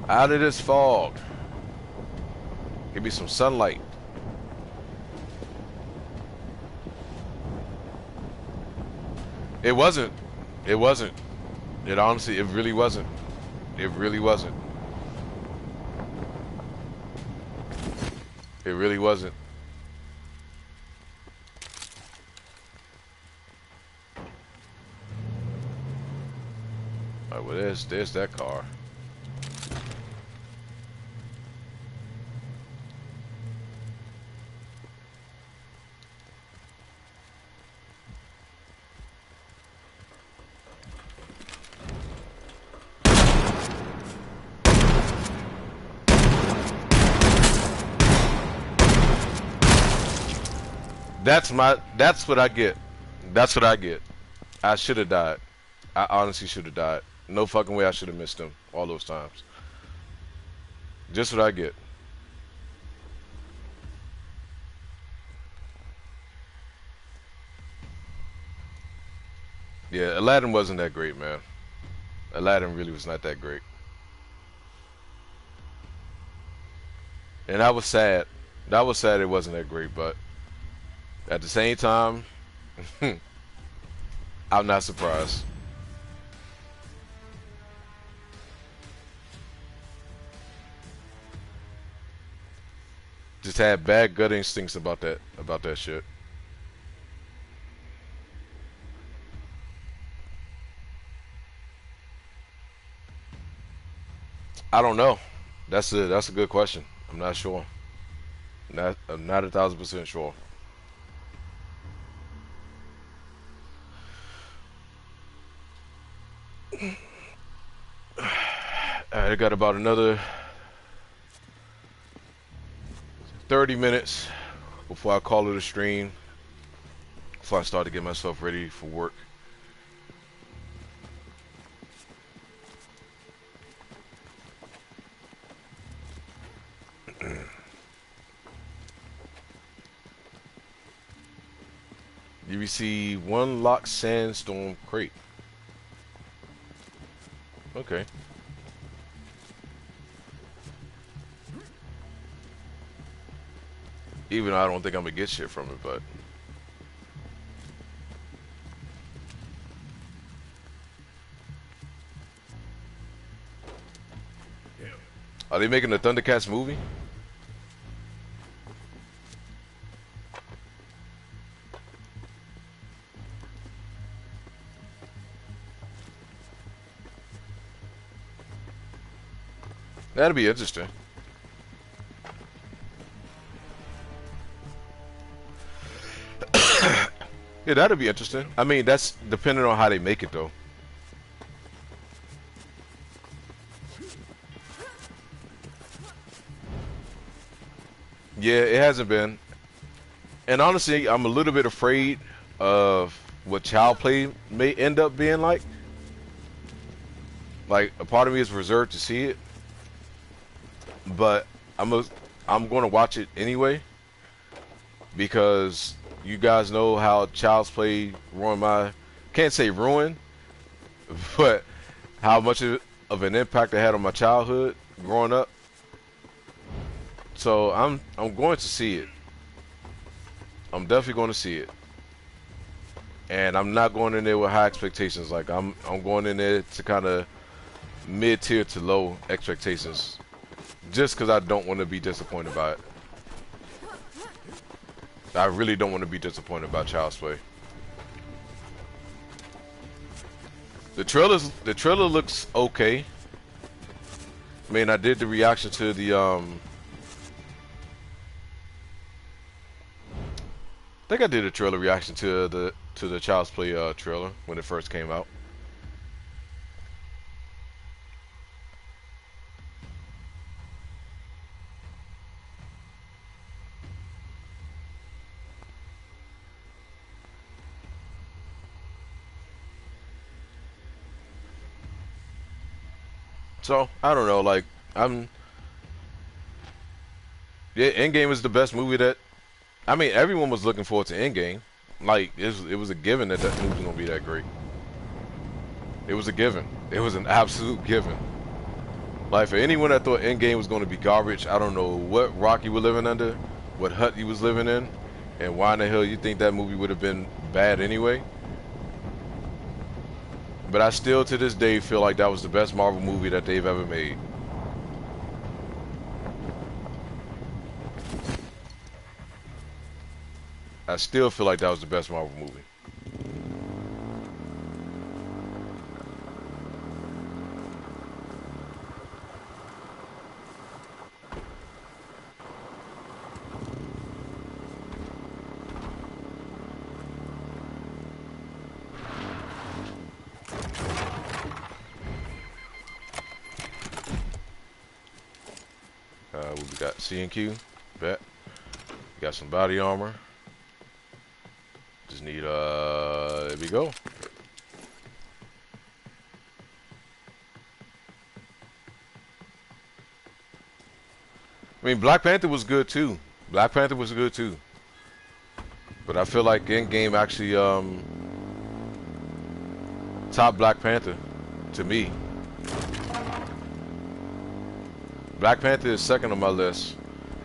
Out of this fog. Give me some sunlight. It wasn't. It wasn't. It honestly, it really wasn't. It really wasn't. It really wasn't. All right, well, there's that car. That's what I get. That's what I get. I should have died. I honestly should have died. No fucking way I should have missed him all those times. Just what I get. Yeah, Aladdin wasn't that great, man. Aladdin really was not that great. And I was sad. That was sad it wasn't that great, but at the same time, I'm not surprised. Just had bad gut instincts about that shit. I don't know. That's a good question. I'm not sure. I'm not 1,000% sure. I got about another 30 minutes before I call it a stream. Before I start to get myself ready for work. You receive one locked sandstorm crate. Okay. Even though I don't think I'm gonna get shit from it, but are they making the Thundercats movie? That'd be interesting. Yeah, that'd be interesting. I mean, that's depending on how they make it, though. Yeah, it hasn't been. And honestly, I'm a little bit afraid of what child play may end up being like. Like, a part of me is reserved to see it, but I'm a, I'm going to watch it anyway because you guys know how child's play ruined my, can't say ruin, but how much of an impact it had on my childhood growing up. So I'm going to see it. I'm definitely going to see it. And I'm not going in there with high expectations. Like I'm going in there to kind of mid-tier to low expectations, just because I don't want to be disappointed by it. I really don't want to be disappointed by Child's Play. The trailer looks okay. I mean, I did the reaction to the I think I did a trailer reaction to the Child's Play trailer when it first came out. So I don't know, like yeah, Endgame is the best movie that I mean everyone was looking forward to Endgame. Like it was a given that that movie was gonna be that great. It was a given. It was an absolute given. Like for anyone that thought Endgame was gonna be garbage, I don't know what rock you were living under, what hut you was living in, and why in the hell you think that movie would have been bad anyway. But I still to this day feel like that was the best Marvel movie that they've ever made. I still feel like that was the best Marvel movie. What we got? C&Q. Bet. Got some body armor. Just need there we go. I mean, Black Panther was good too. Black Panther was good too. But I feel like Endgame actually top Black Panther to me. Black Panther is second on my list,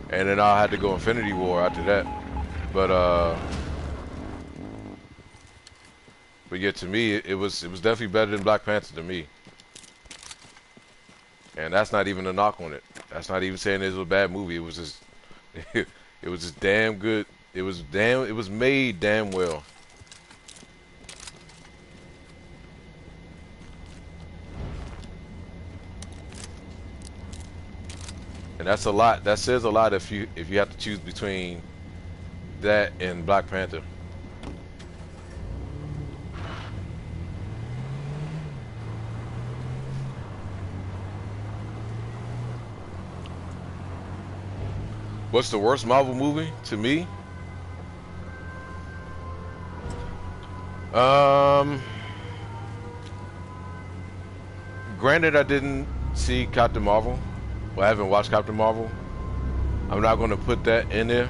and then I had to go Infinity War after that. But yeah, to me it was definitely better than Black Panther to me. And that's not even a knock on it. That's not even saying it was a bad movie. It was just it was just damn good. It was made damn well. And that's a lot. That says a lot if you have to choose between that and Black Panther. What's the worst Marvel movie to me? Granted, I didn't see Captain Marvel. Well, I haven't watched Captain Marvel. I'm not going to put that in there.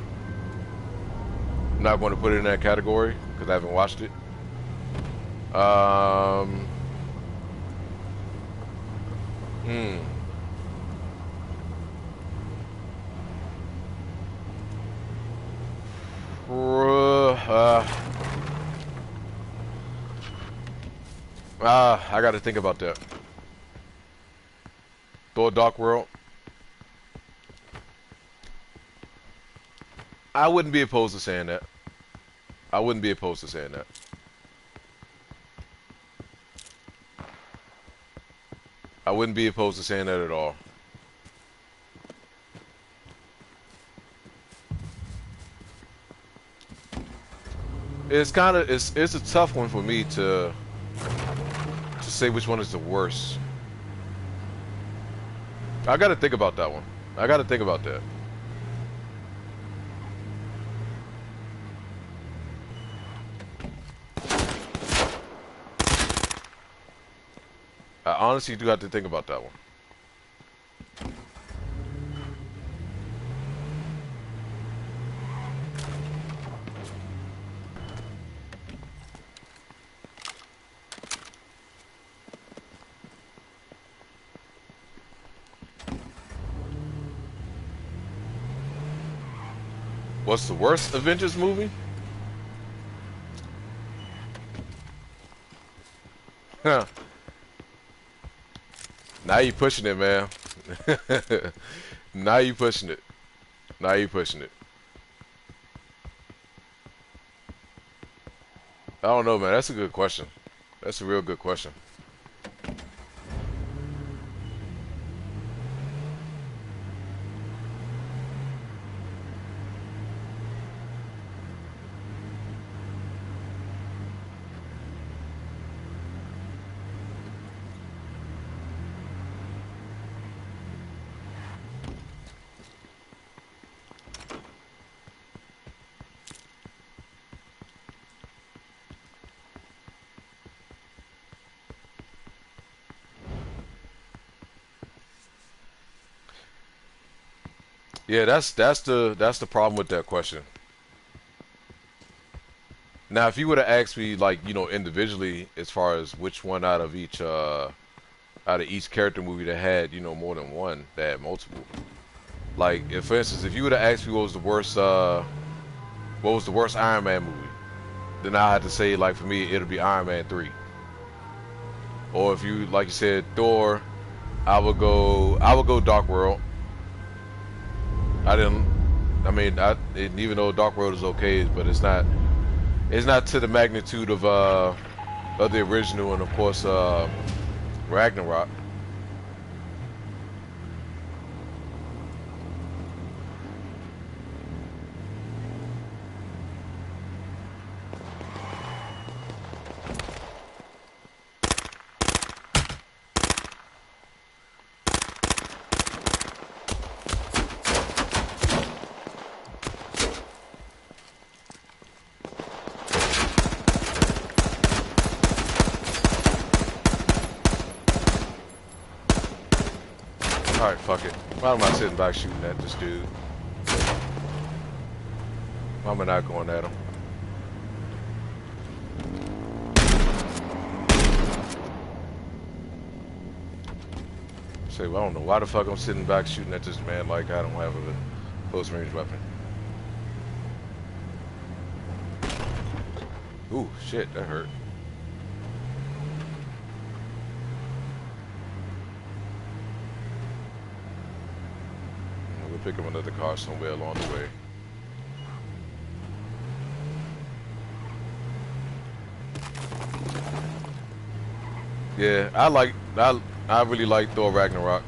I'm not going to put it in that category because I haven't watched it. I got to think about that. Thor: Dark World. I wouldn't be opposed to saying that. I wouldn't be opposed to saying that. I wouldn't be opposed to saying that at all. It's kind of it's a tough one for me to say which one is the worst. I got to think about that one. I got to think about that. I honestly do have to think about that one. What's the worst Avengers movie? Huh. Now you pushing it, man. Now you pushing it. Now you pushing it. I don't know, man. That's a good question. That's a real good question. Yeah, that's the problem with that question. Now, if you would have asked me, like, you know, individually, as far as which one out of each character movie that had, you know, more than one, that had multiple. Like, if for instance, if you would have asked me what was the worst Iron Man movie, then I had to say, like, for me, it'll be Iron Man 3. Or if you, like you said, Thor, I would go Dark World. I didn't. I mean, even though Dark World is okay, but it's not to the magnitude of the original, and of course Ragnarok. All right, fuck it. Why am I sitting back shooting at this dude? Why am I not going at him? Say, well, I don't know why the fuck I'm sitting back shooting at this man like I don't have a close range weapon. Ooh, shit, that hurt. We'll pick up another car somewhere along the way. Yeah, I really like Thor Ragnarok.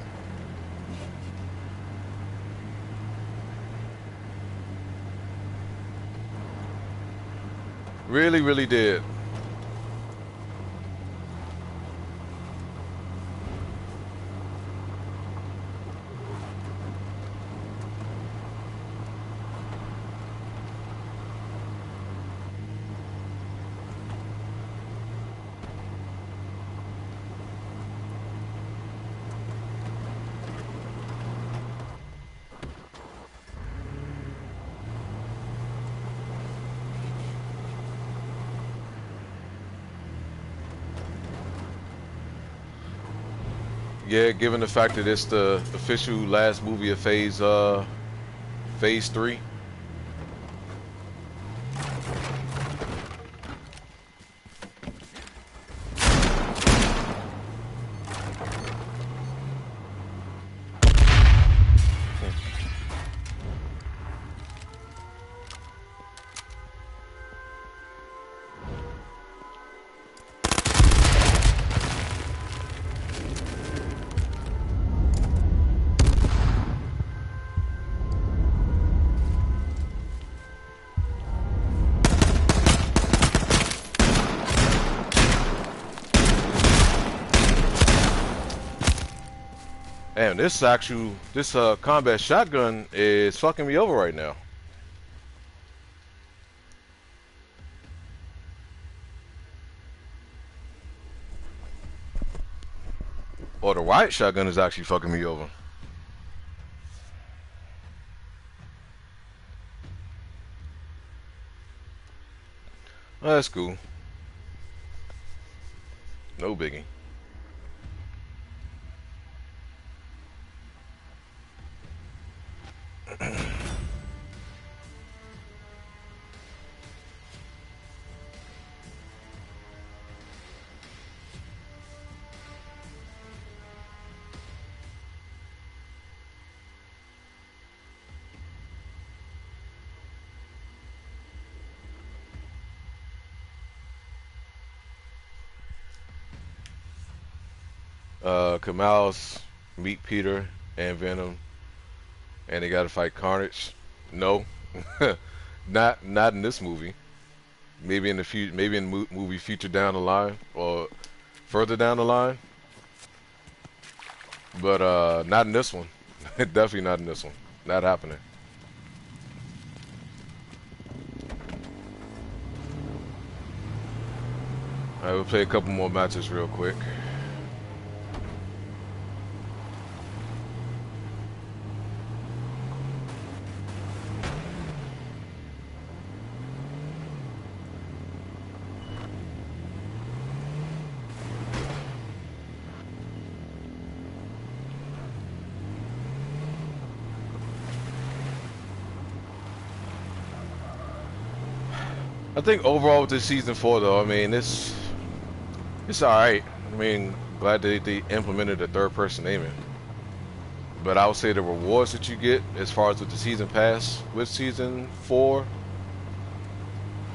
Really, really did. Yeah, given the fact that it's the official last movie of Phase 3. Damn, this combat shotgun is fucking me over right now. Or the riot shotgun is actually fucking me over. Oh, that's cool. No biggie. Kamal's meet Peter and Venom, and they gotta fight Carnage. No, not in this movie. Maybe in the future, maybe in the movie future down the line or further down the line. But not in this one. Definitely not in this one. Not happening. Alright, we'll play a couple more matches real quick. I think overall with this season 4 though, I mean it's alright. I mean, glad they implemented the third person aiming. But I would say the rewards that you get as far as with the season pass with season 4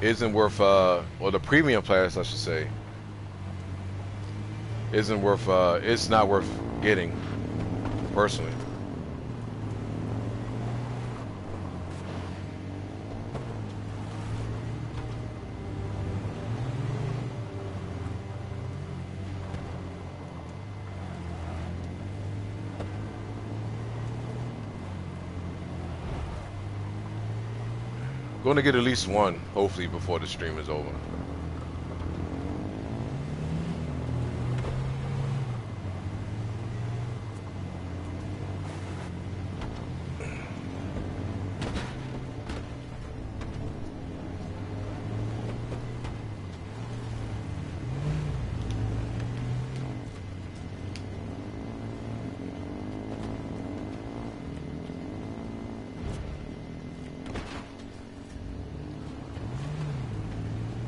isn't worth or the premium pass I should say isn't worth it's not worth getting personally. Going to get at least one, hopefully, before the stream is over.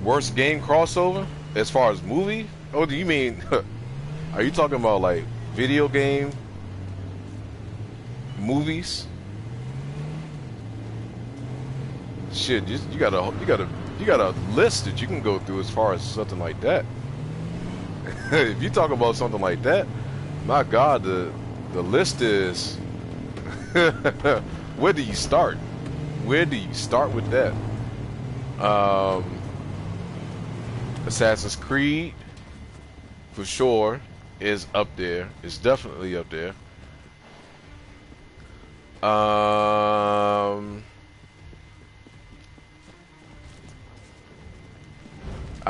Worst game crossover as far as movie? Oh, do you mean? Are you talking about like video game movies? Shit, you got a list that you can go through as far as something like that. If you talk about something like that, my God, the list is. Where do you start? Where do you start with that? Assassin's Creed, for sure, is up there. It's definitely up there. I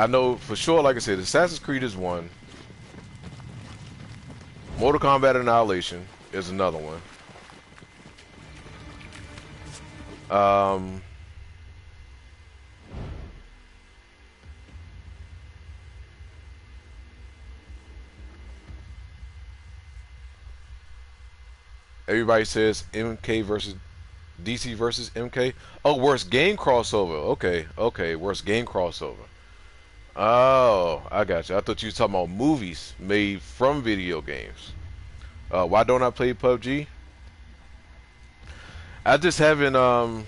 know for sure, like I said, Assassin's Creed is one. Mortal Kombat Annihilation is another one. Everybody says MK versus DC versus MK. Oh, worst game crossover. Okay, worst game crossover. Oh, I got you. I thought you were talking about movies made from video games. Why don't I play PUBG? I just haven't, honestly,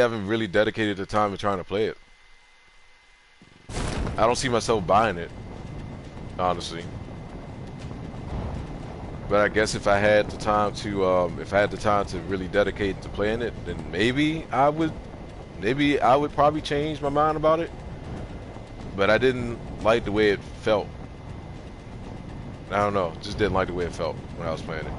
I haven't really dedicated the time to trying to play it. I don't see myself buying it, honestly. But I guess if I had the time to, really dedicate to playing it, then maybe I would probably change my mind about it. But I didn't like the way it felt. I don't know, just didn't like the way it felt when I was playing it.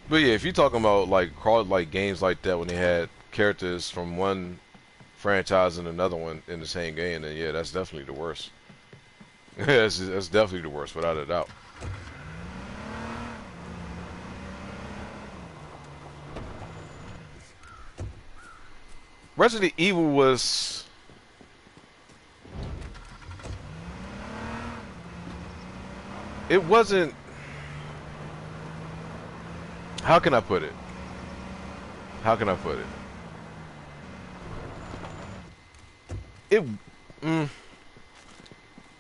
But yeah, if you're talking about like games like that when they had characters from franchise and another one in the same game, then yeah, that's definitely the worst. That's definitely the worst, without a doubt. Resident Evil was... It wasn't... How can I put it? How can I put it?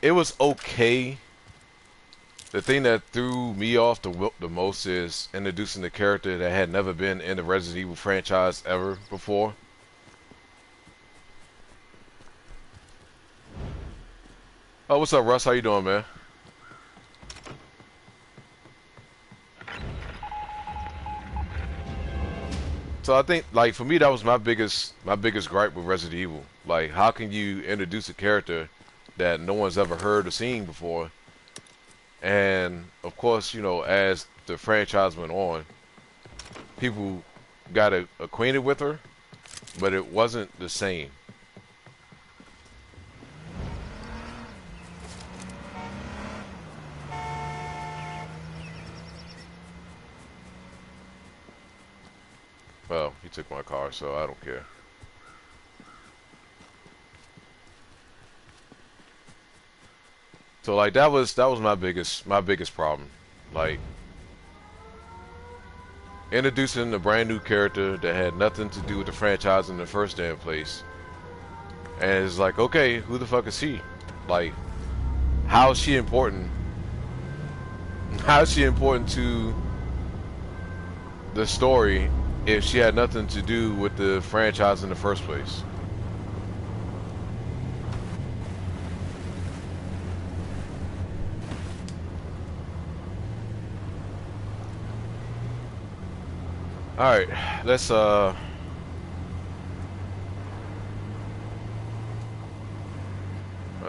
It was okay. The thing that threw me off the most is introducing the character that had never been in the Resident Evil franchise ever before. Oh, what's up, Russ? How you doing, man? So I think, like, for me, that was my biggest gripe with Resident Evil. Like, how can you introduce a character that no one's ever heard or seen before? And of course, you know, as the franchise went on, people got acquainted with her, but it wasn't the same. Well, he took my car, so I don't care. So like that was my biggest problem. Like introducing a brand new character that had nothing to do with the franchise in the first damn place. And it's like, okay, who the fuck is she? Like, how is she important? How is she important to the story if she had nothing to do with the franchise in the first place? Alright, let's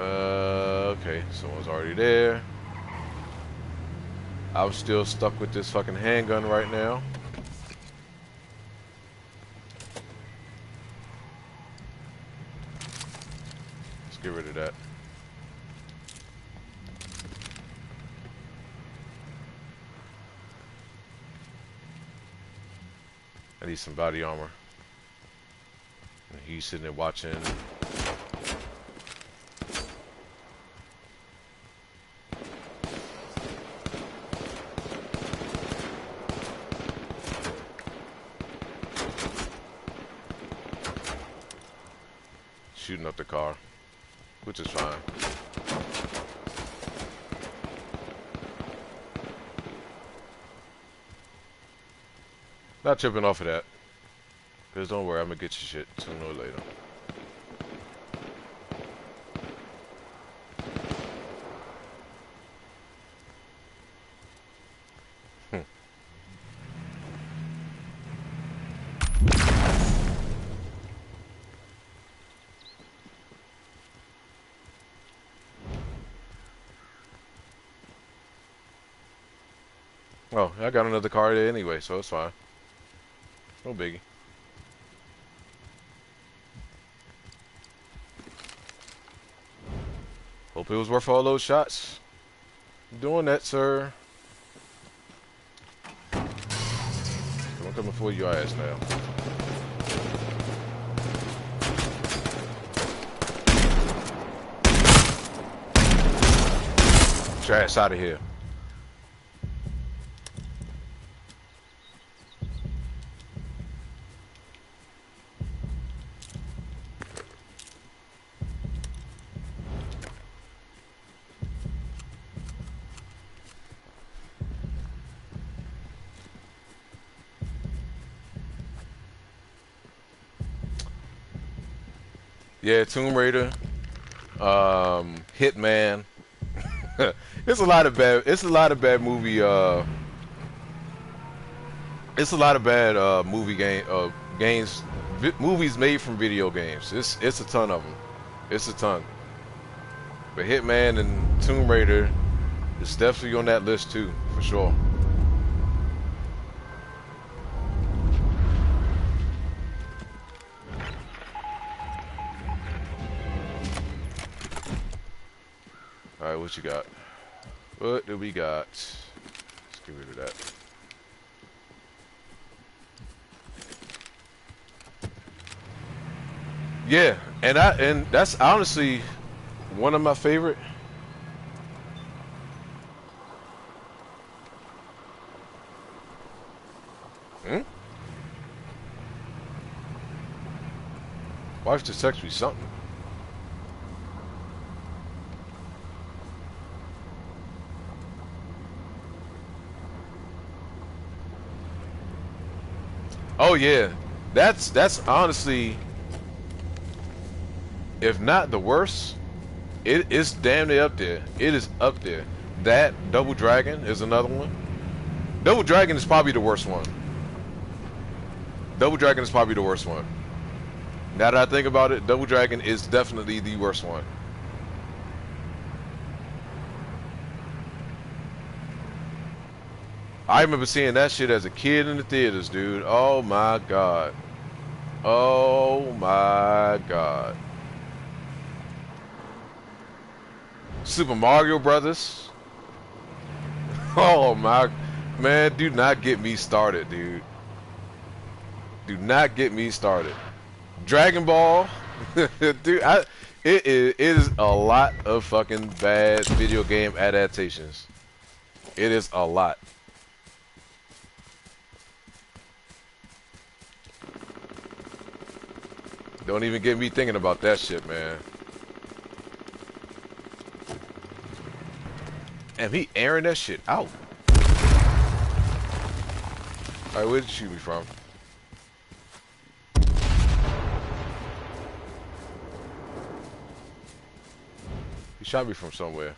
okay, someone's already there. I'm still stuck with this fucking handgun right now. Let's get rid of that. I need some body armor. And he's sitting there watching. Shooting up the car, which is fine. Not tripping off of that. Because don't worry, I'm going to get your shit sooner or later. Oh, I got another car there anyway, so it's fine. No biggie. Hope it was worth all those shots. I'm doing that, sir. I'm coming for your ass now. Get your ass out of here. Yeah, Tomb Raider, Hitman. It's a lot of bad. It's a lot of bad movie. It's a lot of bad games, movies made from video games. It's a ton of them. It's a ton. But Hitman and Tomb Raider is definitely on that list too, for sure. Alright, what you got? What do we got? Let's get rid of that. Yeah, and that's honestly one of my favorite. Hmm? Wife just text me something. Oh yeah, that's honestly, if not the worst, it is damn near up there. It is up there. That Double Dragon is another one. Double Dragon is probably the worst one. Double Dragon is probably the worst one. Now that I think about it, Double Dragon is definitely the worst one. I remember seeing that shit as a kid in the theaters, dude. Oh my god. Oh my god. Super Mario Brothers. Oh my man, do not get me started, dude. Do not get me started. Dragon Ball. Dude, it is a lot of fucking bad video game adaptations. It is a lot. Don't even get me thinking about that shit, man. And he airing that shit out. Alright, where did you shoot me from? He shot me from somewhere.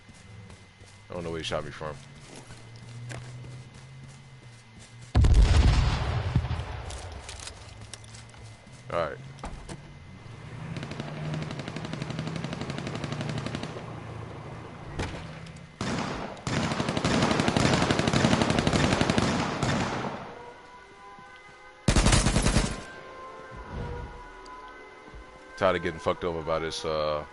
I don't know where he shot me from. Alright. Tired of getting fucked over by this, let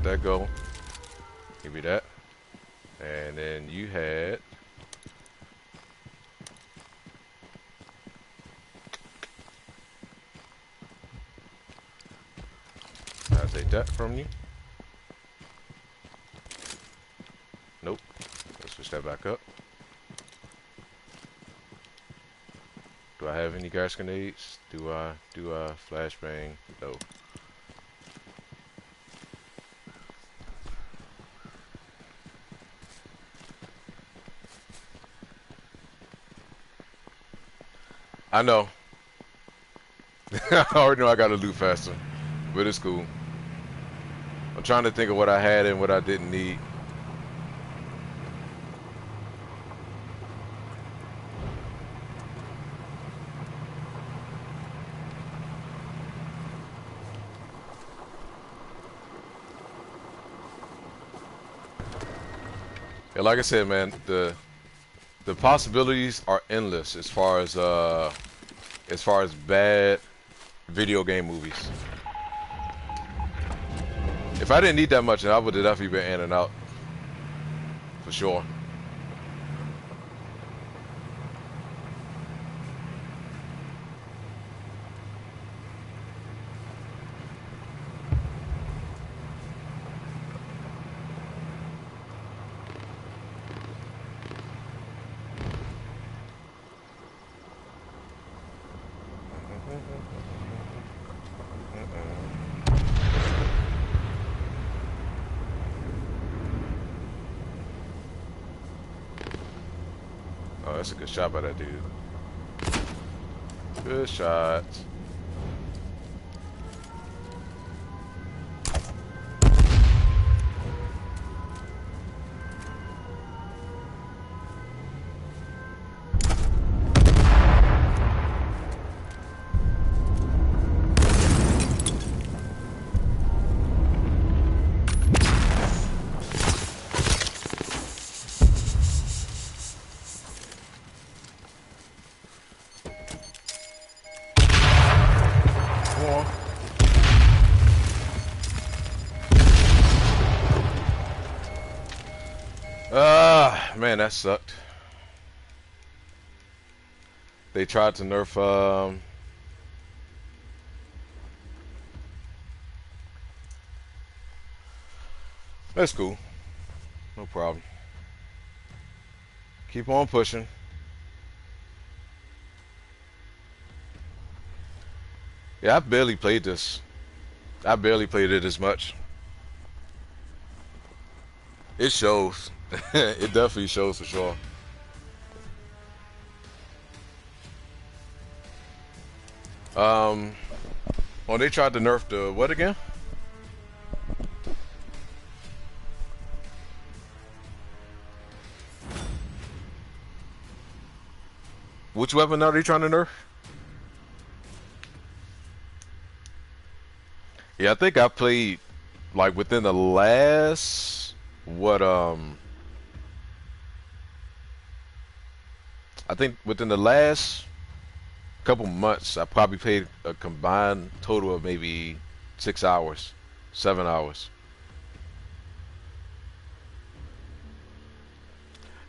that go. Give me that. And then you had... I'll take that from you. Nope. Let's switch that back up. Do I have any gas grenades? Do I flashbang? No. I know. I already know I gotta loot faster. But it's cool. I'm trying to think of what I had and what I didn't need. Yeah, like I said, man, the possibilities are endless as far as bad video game movies. If I didn't need that much, then I would have definitely been in and out. For sure. Oh, that's a good shot by that dude. Good shot. Man, that sucked. They tried to nerf. That's cool. No problem. Keep on pushing. Yeah, I barely played this. I barely played it as much. It shows. It definitely shows for sure. Um, oh, they tried to nerf the what again? Which weapon are they trying to nerf? Yeah, I think I played like within the last what I think within the last couple months I probably played a combined total of maybe 6 hours, 7 hours.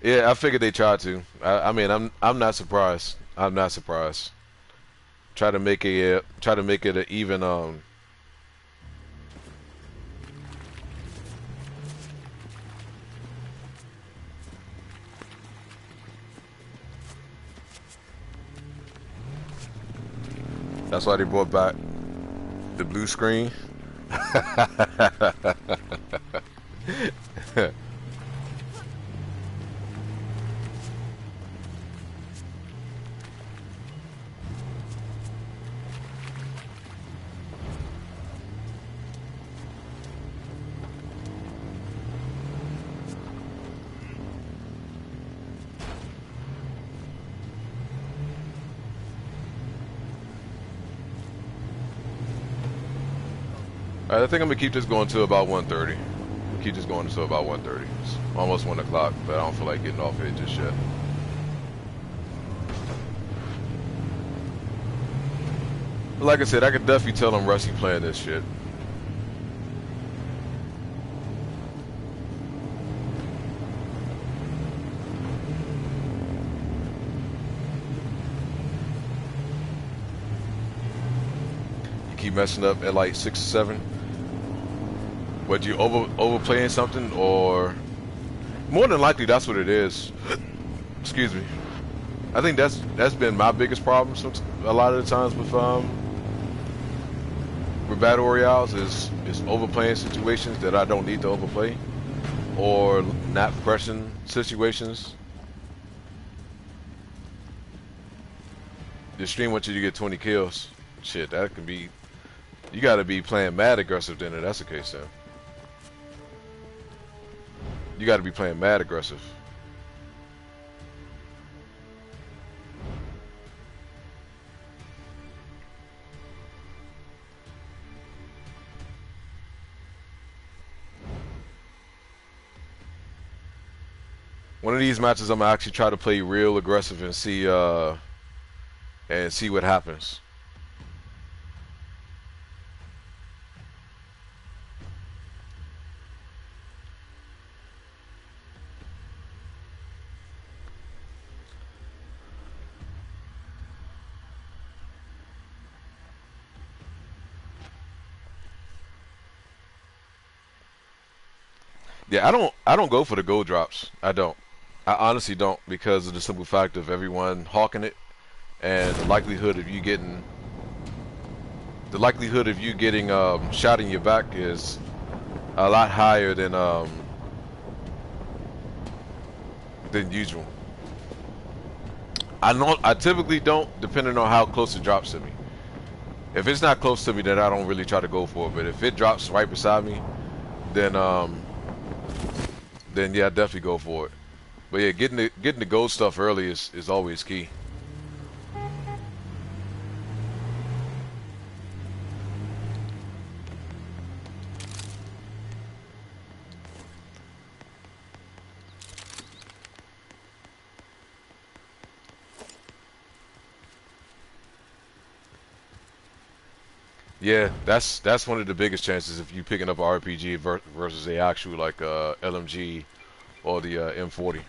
Yeah, I figured they tried to. I mean, I'm not surprised. I'm not surprised. Try to make it an even That's why they brought back the blue screen. I think I'm gonna keep this going to about 1:30. Keep this going until about 1:30. It's almost 1 o'clock, but I don't feel like getting off it just yet. But like I said, I could definitely tell I'm rusty playing this shit. You keep messing up at like 6 or 7. What, you overplaying something, or more than likely that's what it is. Excuse me. I think that's been my biggest problem a lot of the times with battle royales is overplaying situations that I don't need to overplay, or not pressing situations. The stream wants you to get 20 kills. Shit, that can be. You got to be playing mad aggressive then, if that's the case. Then you got to be playing mad aggressive. One of these matches, I'm gonna actually try to play real aggressive and see what happens. Yeah, I don't go for the gold drops. I don't. I honestly don't, because of the simple fact of everyone hawking it, and the likelihood of you getting shot in your back is a lot higher than usual. I typically don't, depending on how close it drops to me. If it's not close to me, then I don't really try to go for it. But if it drops right beside me, then yeah, I definitely go for it. But yeah, getting the gold stuff early is always key. Yeah, that's one of the biggest chances if you picking up an RPG versus a actual like LMG or the M40.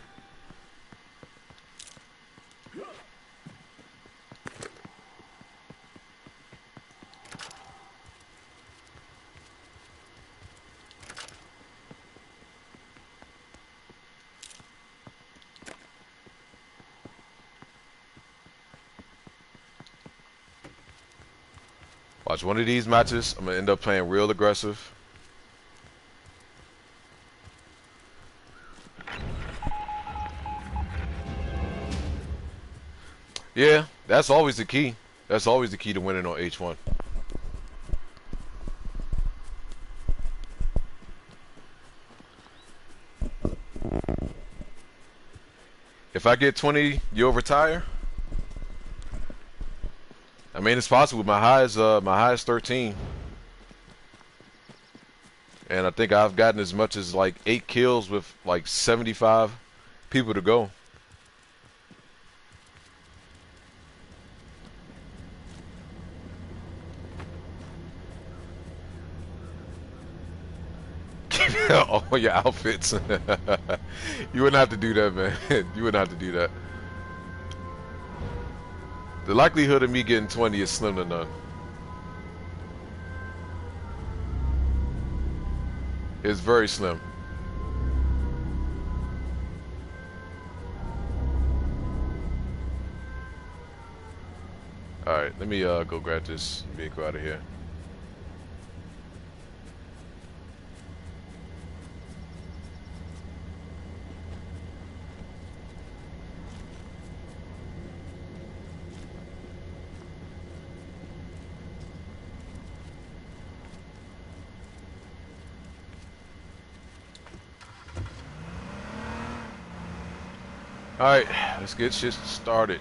Watch one of these matches. I'm gonna end up playing real aggressive. Yeah, that's always the key. That's always the key to winning on H1. If I get 20, you'll retire. I mean, it's possible. My high is 13, and I think I've gotten as much as like 8 kills with like 75 people to go. Oh, your outfits. You wouldn't have to do that, man. You wouldn't have to do that. The likelihood of me getting 20 is slim to none. It's very slim. Alright, let me go grab this vehicle out of here. Alright, let's get shit started.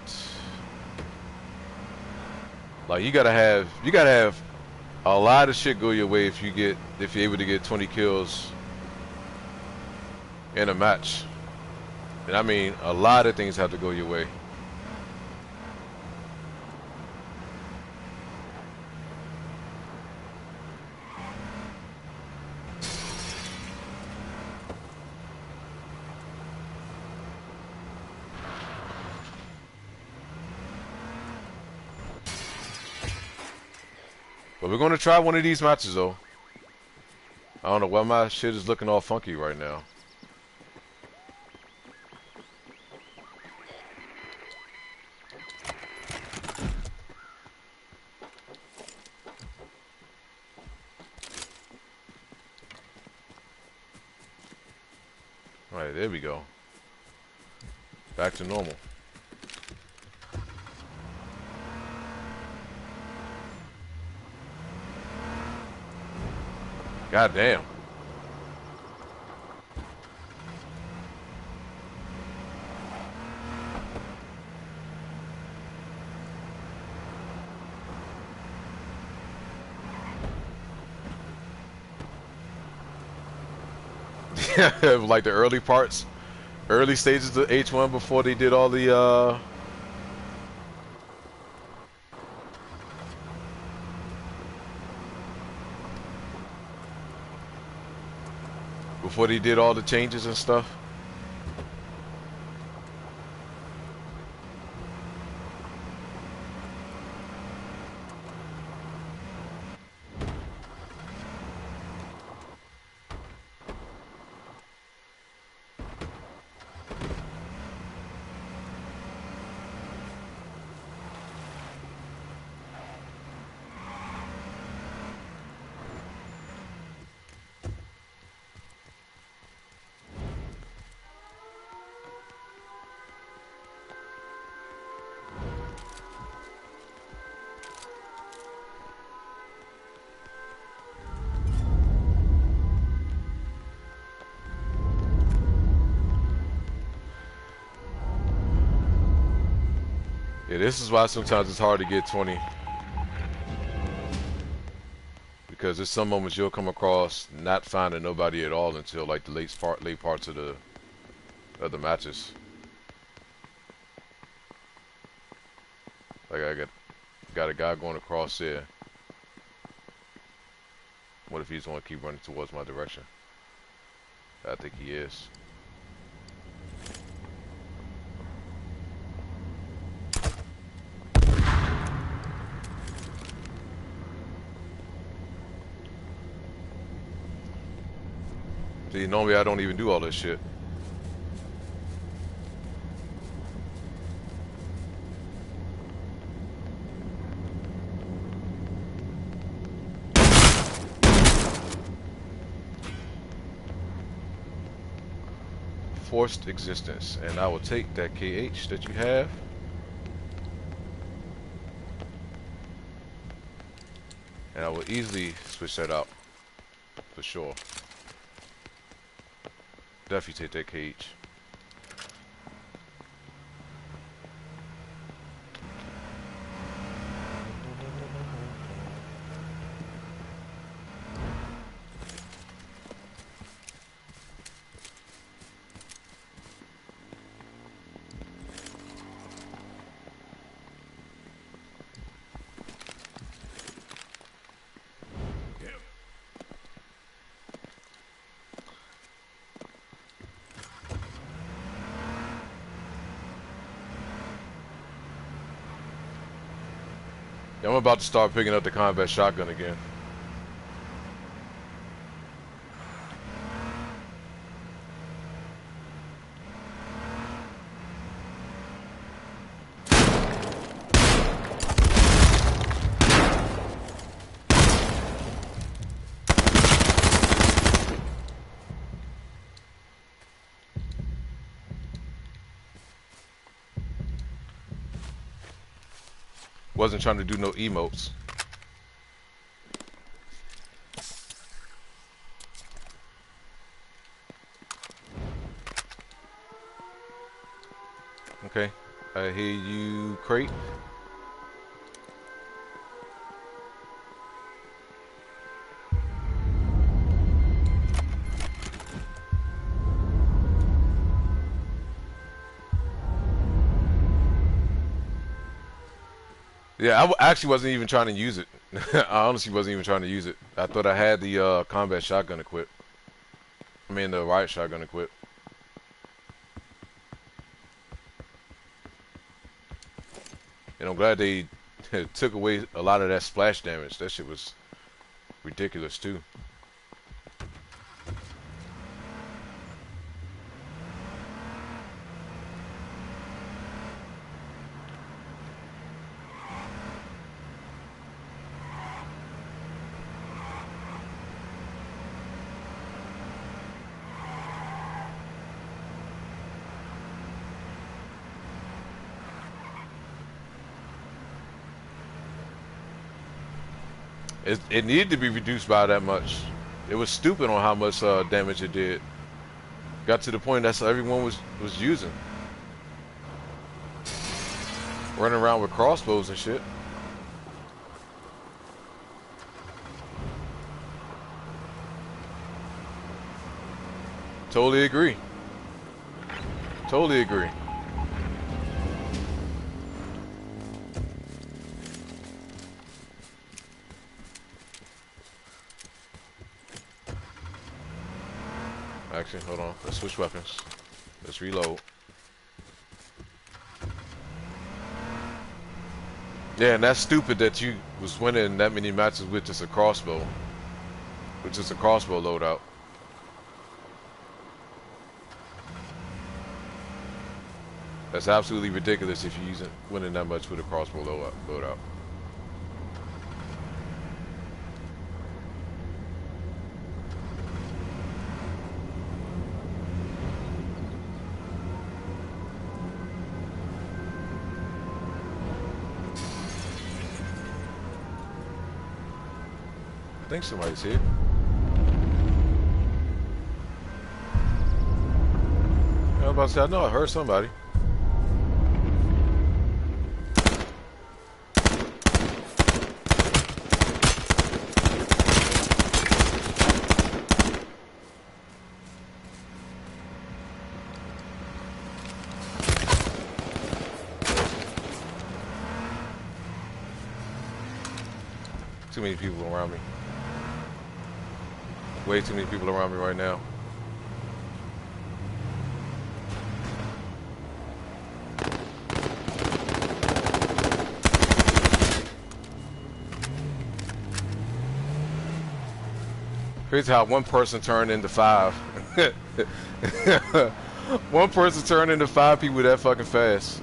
Like you gotta have a lot of shit go your way if you're able to get 20 kills in a match. And I mean a lot of things have to go your way. But we're gonna try one of these matches though. I don't know why my shit is looking all funky right now. Alright, there we go. Back to normal. God damn. Like the early parts, early stages of H1 before they did all the before they did all the changes and stuff. Yeah, this is why sometimes it's hard to get 20. Because there's some moments you'll come across not finding nobody at all until like the late parts of the matches. Like I got a guy going across there. What if he's going to keep running towards my direction? I think he is. See, normally I don't even do all this shit. forced existence, and I will take that KH that you have. And I will easily switch that out, for sure. Definitely take that KH. I'm about to start picking up the combat shotgun again. Wasn't trying to do no emotes. Okay, I hear you, crate. Yeah, I actually wasn't even trying to use it. I honestly wasn't even trying to use it. I thought I had the combat shotgun equipped. I mean, the riot shotgun equipped. And I'm glad they took away a lot of that splash damage. That shit was ridiculous, too. It needed to be reduced by that much. It was stupid on how much damage it did. Got to the point that's what everyone was using. Running around with crossbows and shit. Totally agree. Totally agree. Actually, hold on. Let's switch weapons. Let's reload. Yeah, and that's stupid that you was winning that many matches with just a crossbow. With just a crossbow loadout. That's absolutely ridiculous if you're winning that much with a crossbow loadout. I think somebody's here. I was about to say, I know I heard somebody. Too many people around me. Way too many people around me right now. Crazy how one person turned into 5. One person turned into 5 people that fucking fast.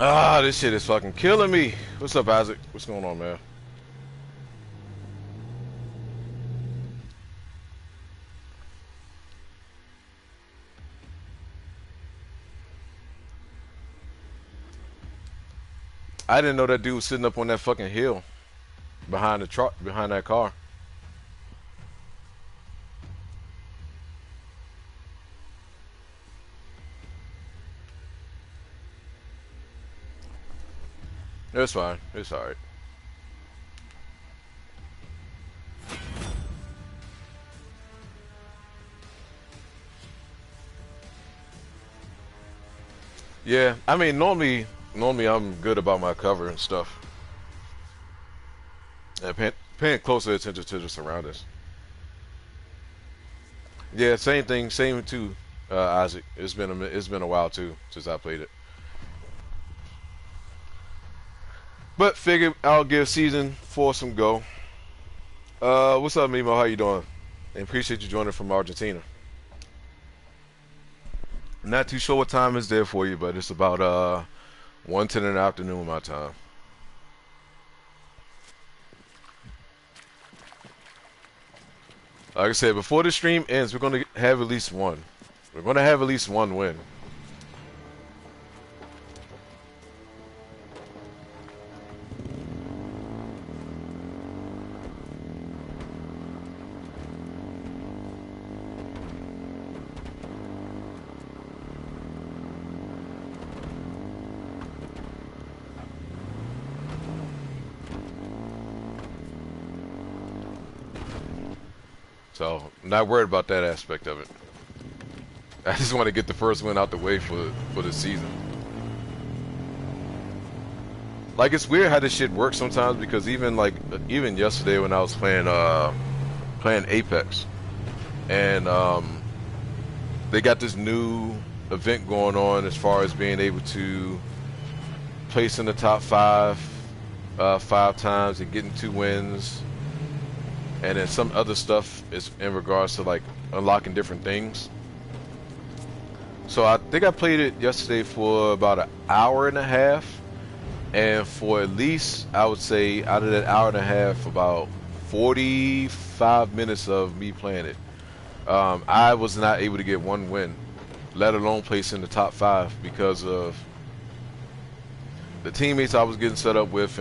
Ah, this shit is fucking killing me. What's up, Isaac? What's going on, man? I didn't know that dude was sitting up on that fucking hill behind the truck, behind that car. It's fine. It's alright. Yeah, I mean, normally I'm good about my cover and stuff. And paying closer attention to the surroundings. Yeah, same thing, same too, Isaac. It's been a while too since I played it. But figured I'll give season 4 some go. What's up, Mimo? How you doing? And appreciate you joining from Argentina. Not too sure what time is there for you, but it's about 1:10 in the afternoon my time. Like I said, before the stream ends, we're gonna have at least one. We're gonna have at least one win. So, I'm not worried about that aspect of it. I just want to get the first win out the way for the season. Like, it's weird how this shit works sometimes, because even yesterday when I was playing Apex, and they got this new event going on as far as being able to place in the top 5 times and getting 2 wins. And then some other stuff is in regards to like unlocking different things. So I think I played it yesterday for about an hour and a half, and for at least, I would say, out of that hour and a half, about 45 minutes of me playing it, I was not able to get 1 win, let alone place in the top 5, because of the teammates I was getting set up with,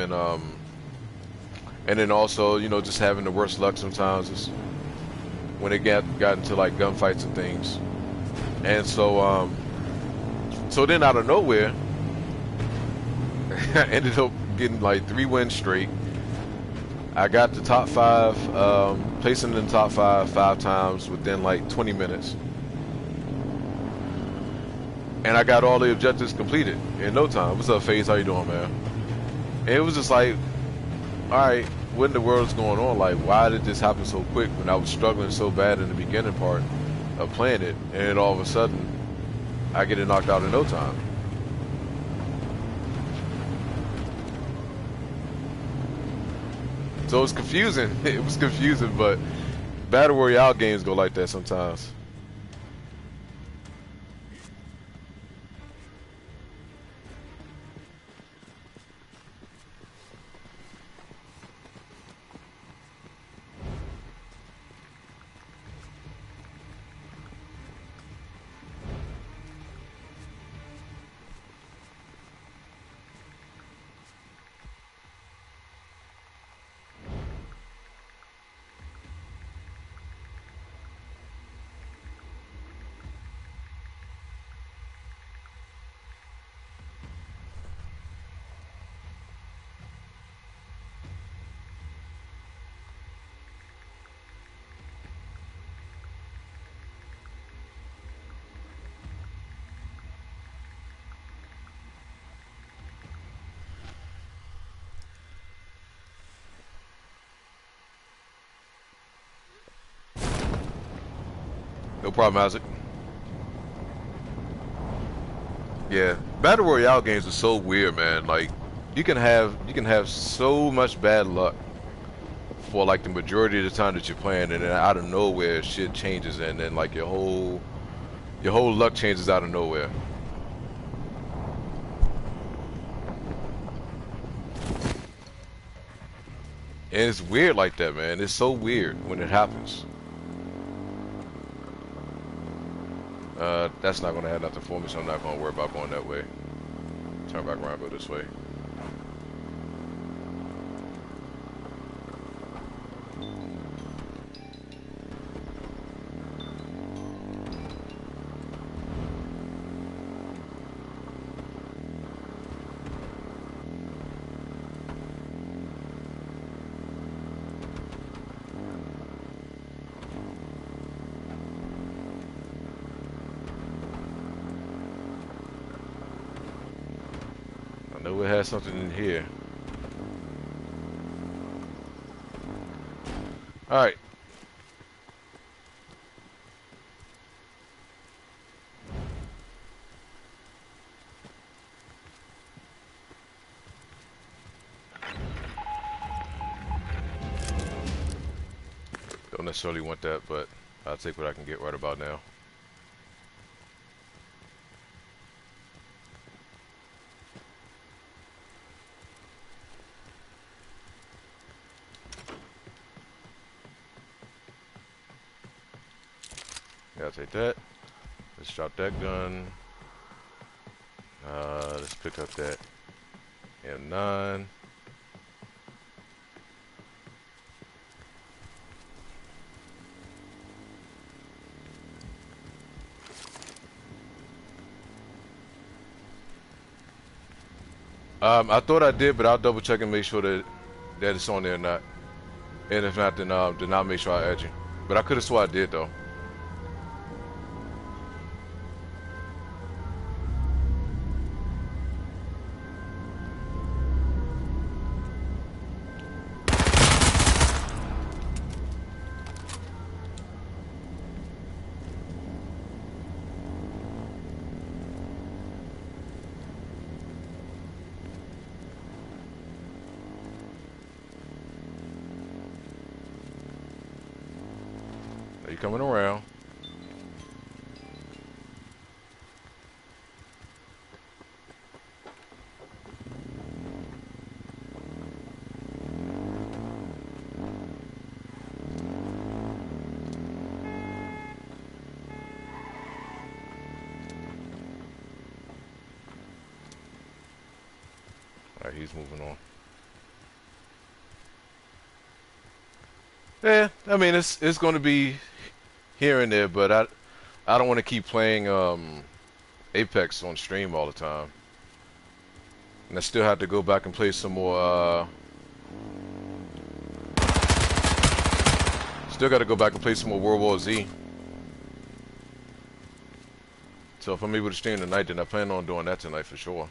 and then also, you know, just having the worst luck sometimes is when it got into like gunfights and things. And so so then out of nowhere, I ended up getting like 3 wins straight. I got the top 5, placing in the top 5 times within like 20 minutes. And I got all the objectives completed in no time. What's up, FaZe? How you doing, man? And it was just like, alright, what in the world's going on? Like, why did this happen so quick when I was struggling so bad in the beginning part of playing it, and then all of a sudden I get it knocked out in no time? So it was confusing. It was confusing, but Battle Royale games go like that sometimes. No problem, Isaac. Yeah, Battle Royale games are so weird, man. Like, you can have so much bad luck for like the majority of the time that you're playing, and then out of nowhere shit changes, and then like your whole luck changes out of nowhere. And it's weird like that, man. It's so weird when it happens. That's not gonna have nothing for me, so I'm not gonna worry about going that way. Turn back around, go this way. I know it has something in here. Alright. Don't necessarily want that, but I'll take what I can get right about now. Yeah, I'll take that. Let's drop that gun. Let's pick up that M9. I thought I did, but I'll double check and make sure that it's on there or not. And if not, then I'll make sure I add you. But I could have swore I did though. Are you coming around? Alright, he's moving on. Yeah, I mean it's going to be here and there, but I don't want to keep playing Apex on stream all the time. And I still have to go back and play some more still got to go back and play some more World War Z. So if I'm able to stream tonight, then I plan on doing that tonight for sure.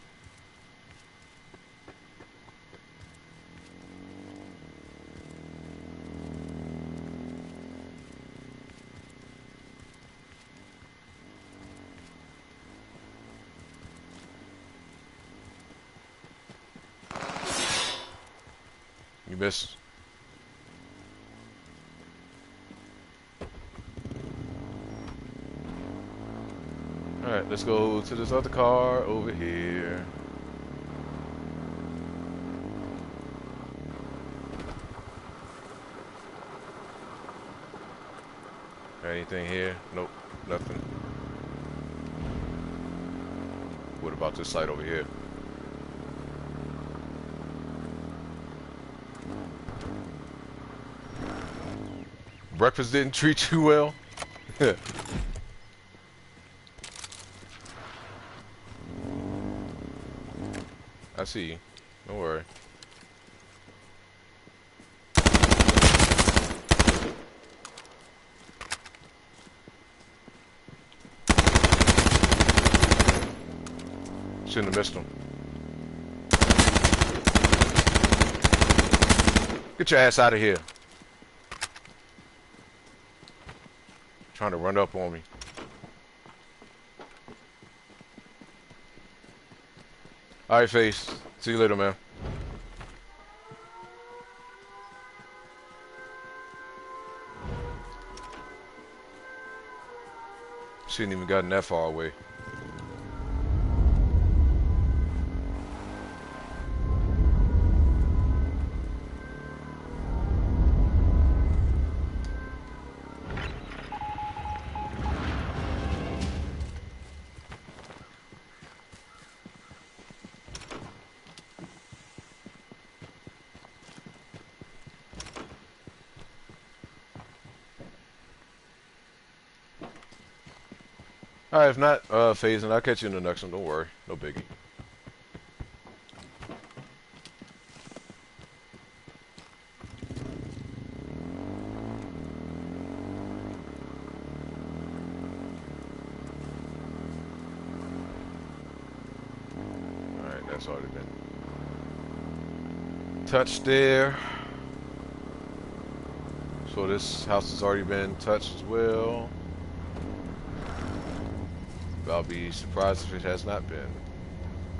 You missed. Alright, let's go to this other car over here. Anything here? Nope, nothing. What about this side over here? Breakfast didn't treat you well? I see you. Don't worry. Shouldn't have missed him. Get your ass out of here. Trying to run up on me. Alright, Face. See you later, man. Shouldn't even gotten that far away. Alright, if not, phasing, I'll catch you in the next one. Don't worry. No biggie. Alright, that's already been touched there. So this house has already been touched as well. But I'll be surprised if it has not been.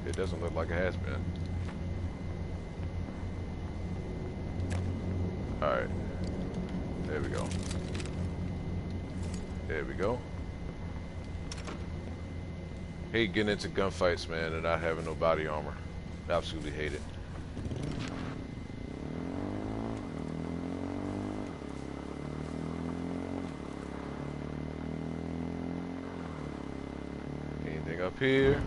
It doesn't look like it has been. Alright. There we go. There we go. Hate getting into gunfights, man, and not having no body armor. Absolutely hate it. Anything up here?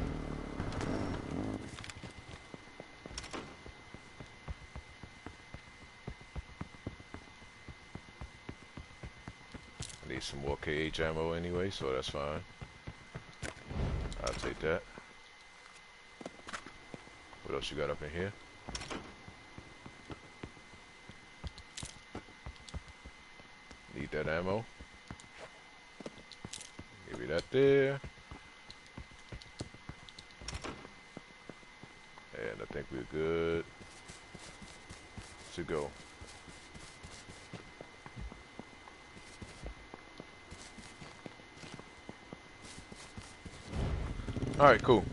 I need some more KH ammo anyway, so that's fine. I'll take that. What else you got up in here? Need that ammo. Give me that there. And I think we're good to go. Alright, cool.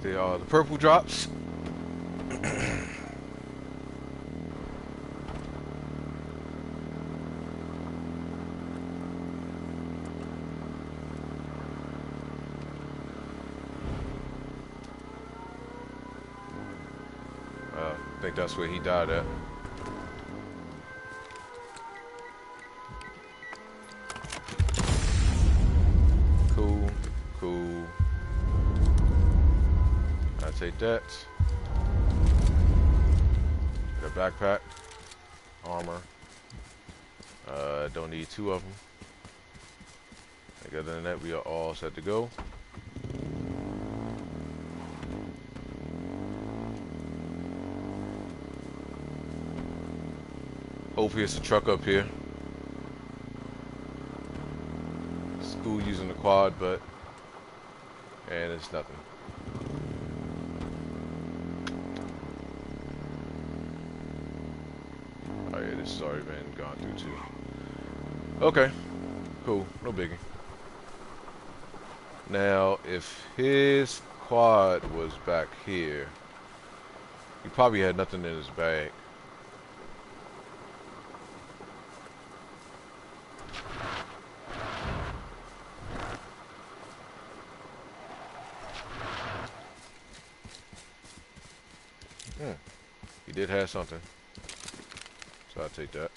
They are the purple drops. I think that's where he died at. Cool, cool. I'll take that. Get a backpack, armor. Don't need two of them. Other than that, we are all set to go. Hopefully it's a truck up here. School using the quad, but and it's nothing. Oh yeah, this has already been gone through too. Okay, cool, no biggie. Now, if his quad was back here, he probably had nothing in his bag. He did have something, so I'll take that.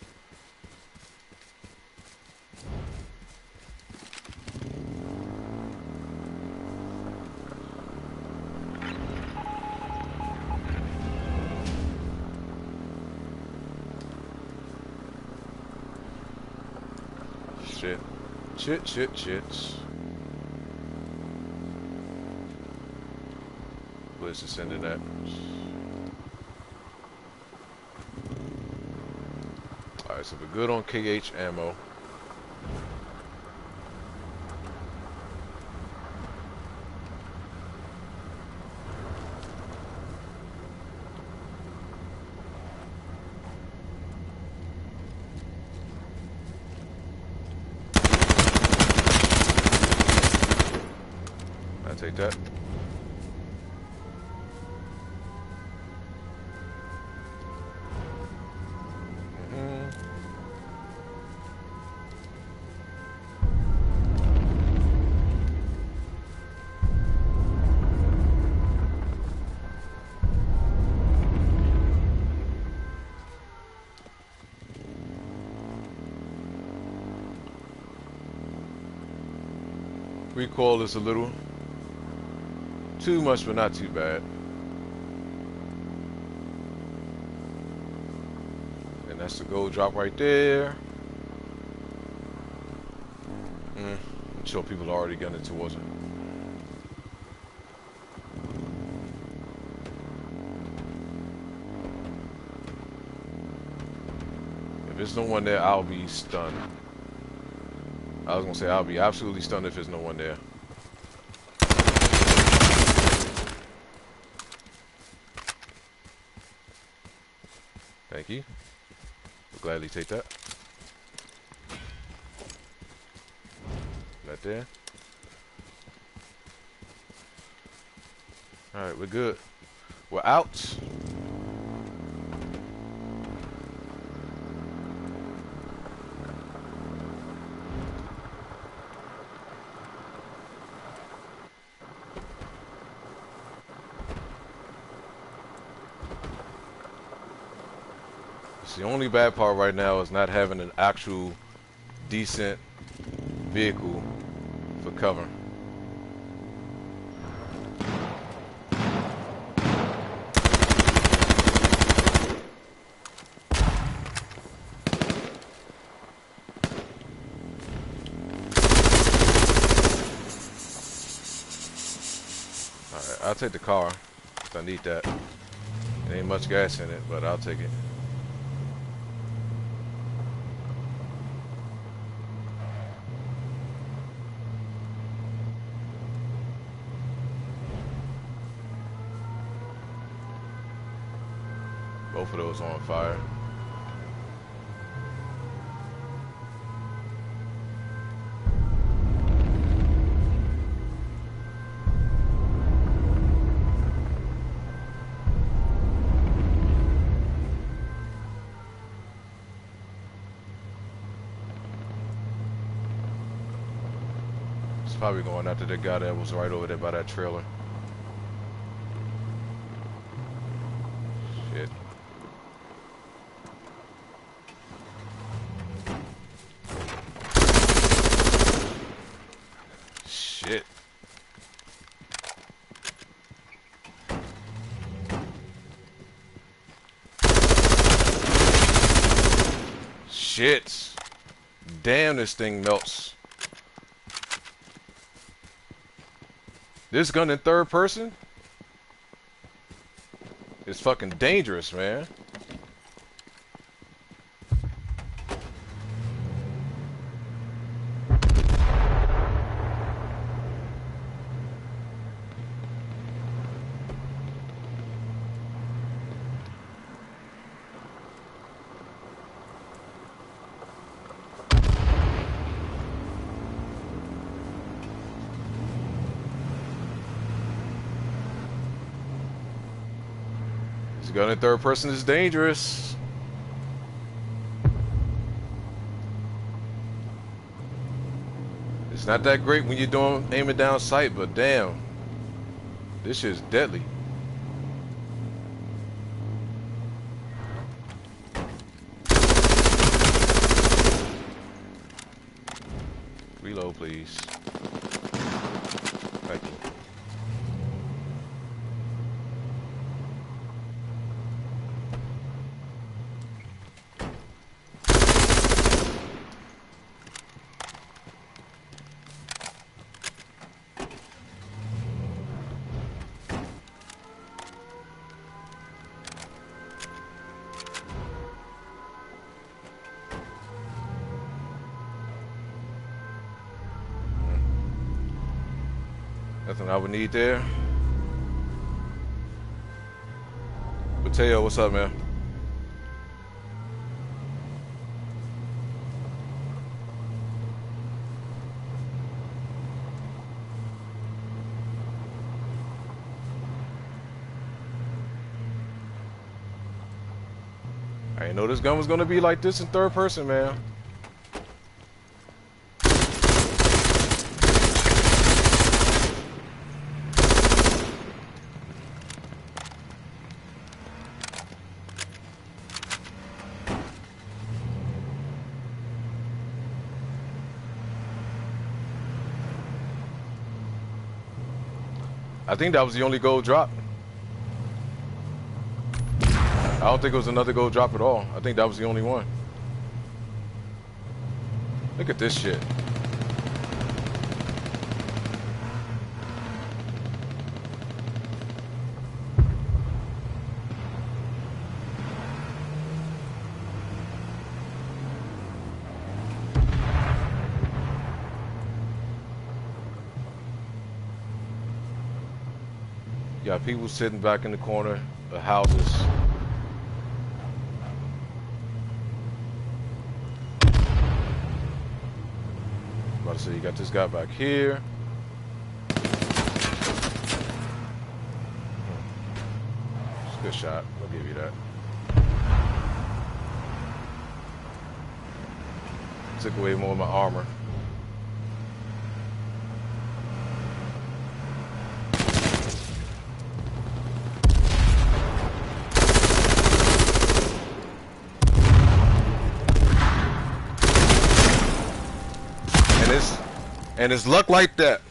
Shit. Where's this ended at? Alright, so we're good on KH ammo. I'll take that. Recoil is a little too much, but not too bad. And that's the gold drop right there. I'm sure people are already gunning towards it. If there's no one there, I'll be stunned. I was gonna say I'll be absolutely stunned if there's no one there. Thank you. I'll gladly take that. Right there. Alright, we're good. We're out. The only bad part right now is not having an actual decent vehicle for cover. Alright, I'll take the car, 'cause I need that. There ain't much gas in it, but I'll take it. Both of those on fire. It's probably going after the guy that was right over there by that trailer. Shit. Shit. Shit. Damn, this thing melts. This gun in third person is fucking dangerous, man. Gun in third person is dangerous. It's not that great when you're aiming down sight, but damn, this shit's deadly. Reload, please. Thank you. Nothing I would need there. Mateo, what's up, man? I didn't know this gun was gonna be like this in third person, man. I think that was the only gold drop. I don't think it was another gold drop at all. I think that was the only one. Look at this shit. You got people sitting back in the corner of houses. About to say, you got this guy back here. It's a good shot. I'll give you that. Took away more of my armor. And it's luck like that.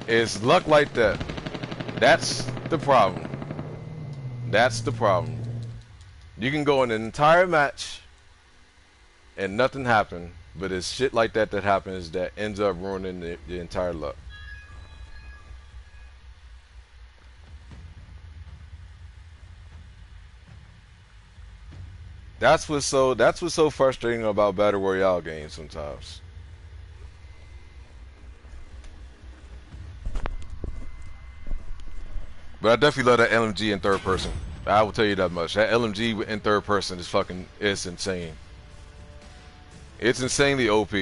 It's luck like that. That's the problem. That's the problem. You can go in an entire match and nothing happened, but it's shit like that that happens that ends up ruining the entire luck. That's what's so frustrating about Battle Royale games sometimes. But I definitely love that LMG in third person. I will tell you that much. That LMG in third person is fucking, it's insane. It's insanely OP.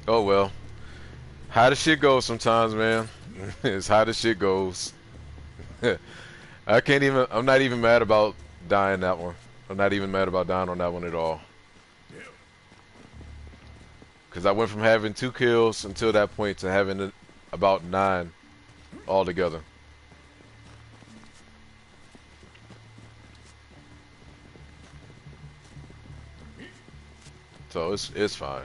Oh well. How the shit goes sometimes, man. It's how the shit goes. I can't even, I'm not even mad about dying that one. I'm not even mad about dying on that one at all. Because I went from having 2 kills until that point to having about 9 altogether. So it's fine.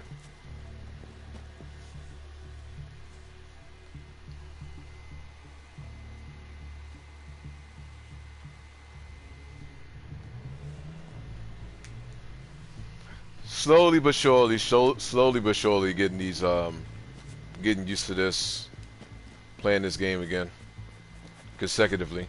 Slowly but surely getting these getting used to this, playing this game again consecutively.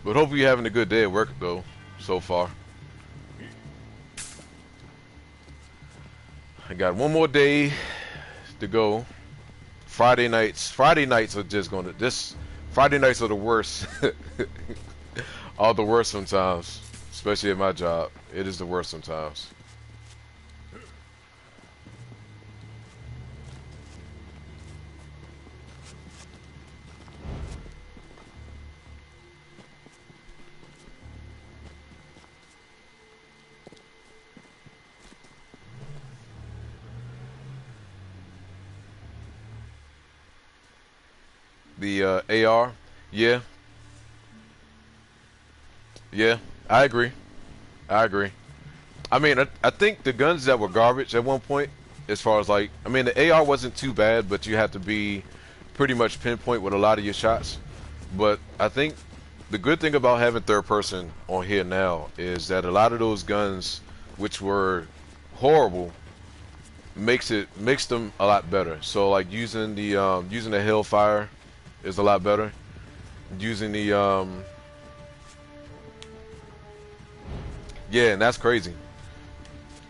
But hopefully you're having a good day at work though, so far. I got one more day to go. Friday nights are just gonna, Friday nights are the worst. Are the worst sometimes, especially at my job. It is the worst sometimes. The AR, yeah, I agree. I mean, I think the guns that were garbage at one point, as far as like, I mean, the AR wasn't too bad, but you had to be pretty much pinpoint with a lot of your shots. But I think the good thing about having third person on here now is that a lot of those guns, which were horrible, makes them a lot better. So like using the Hellfire is a lot better. Using the yeah, and that's crazy.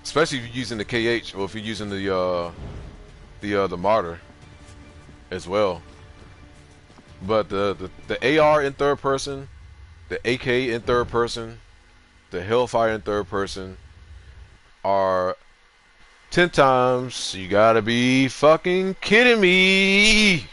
Especially if you're using the KH or if you're using the Martyr as well. But the AR in third person, the AK in third person, the Hellfire in third person are 10 times. You gotta be fucking kidding me.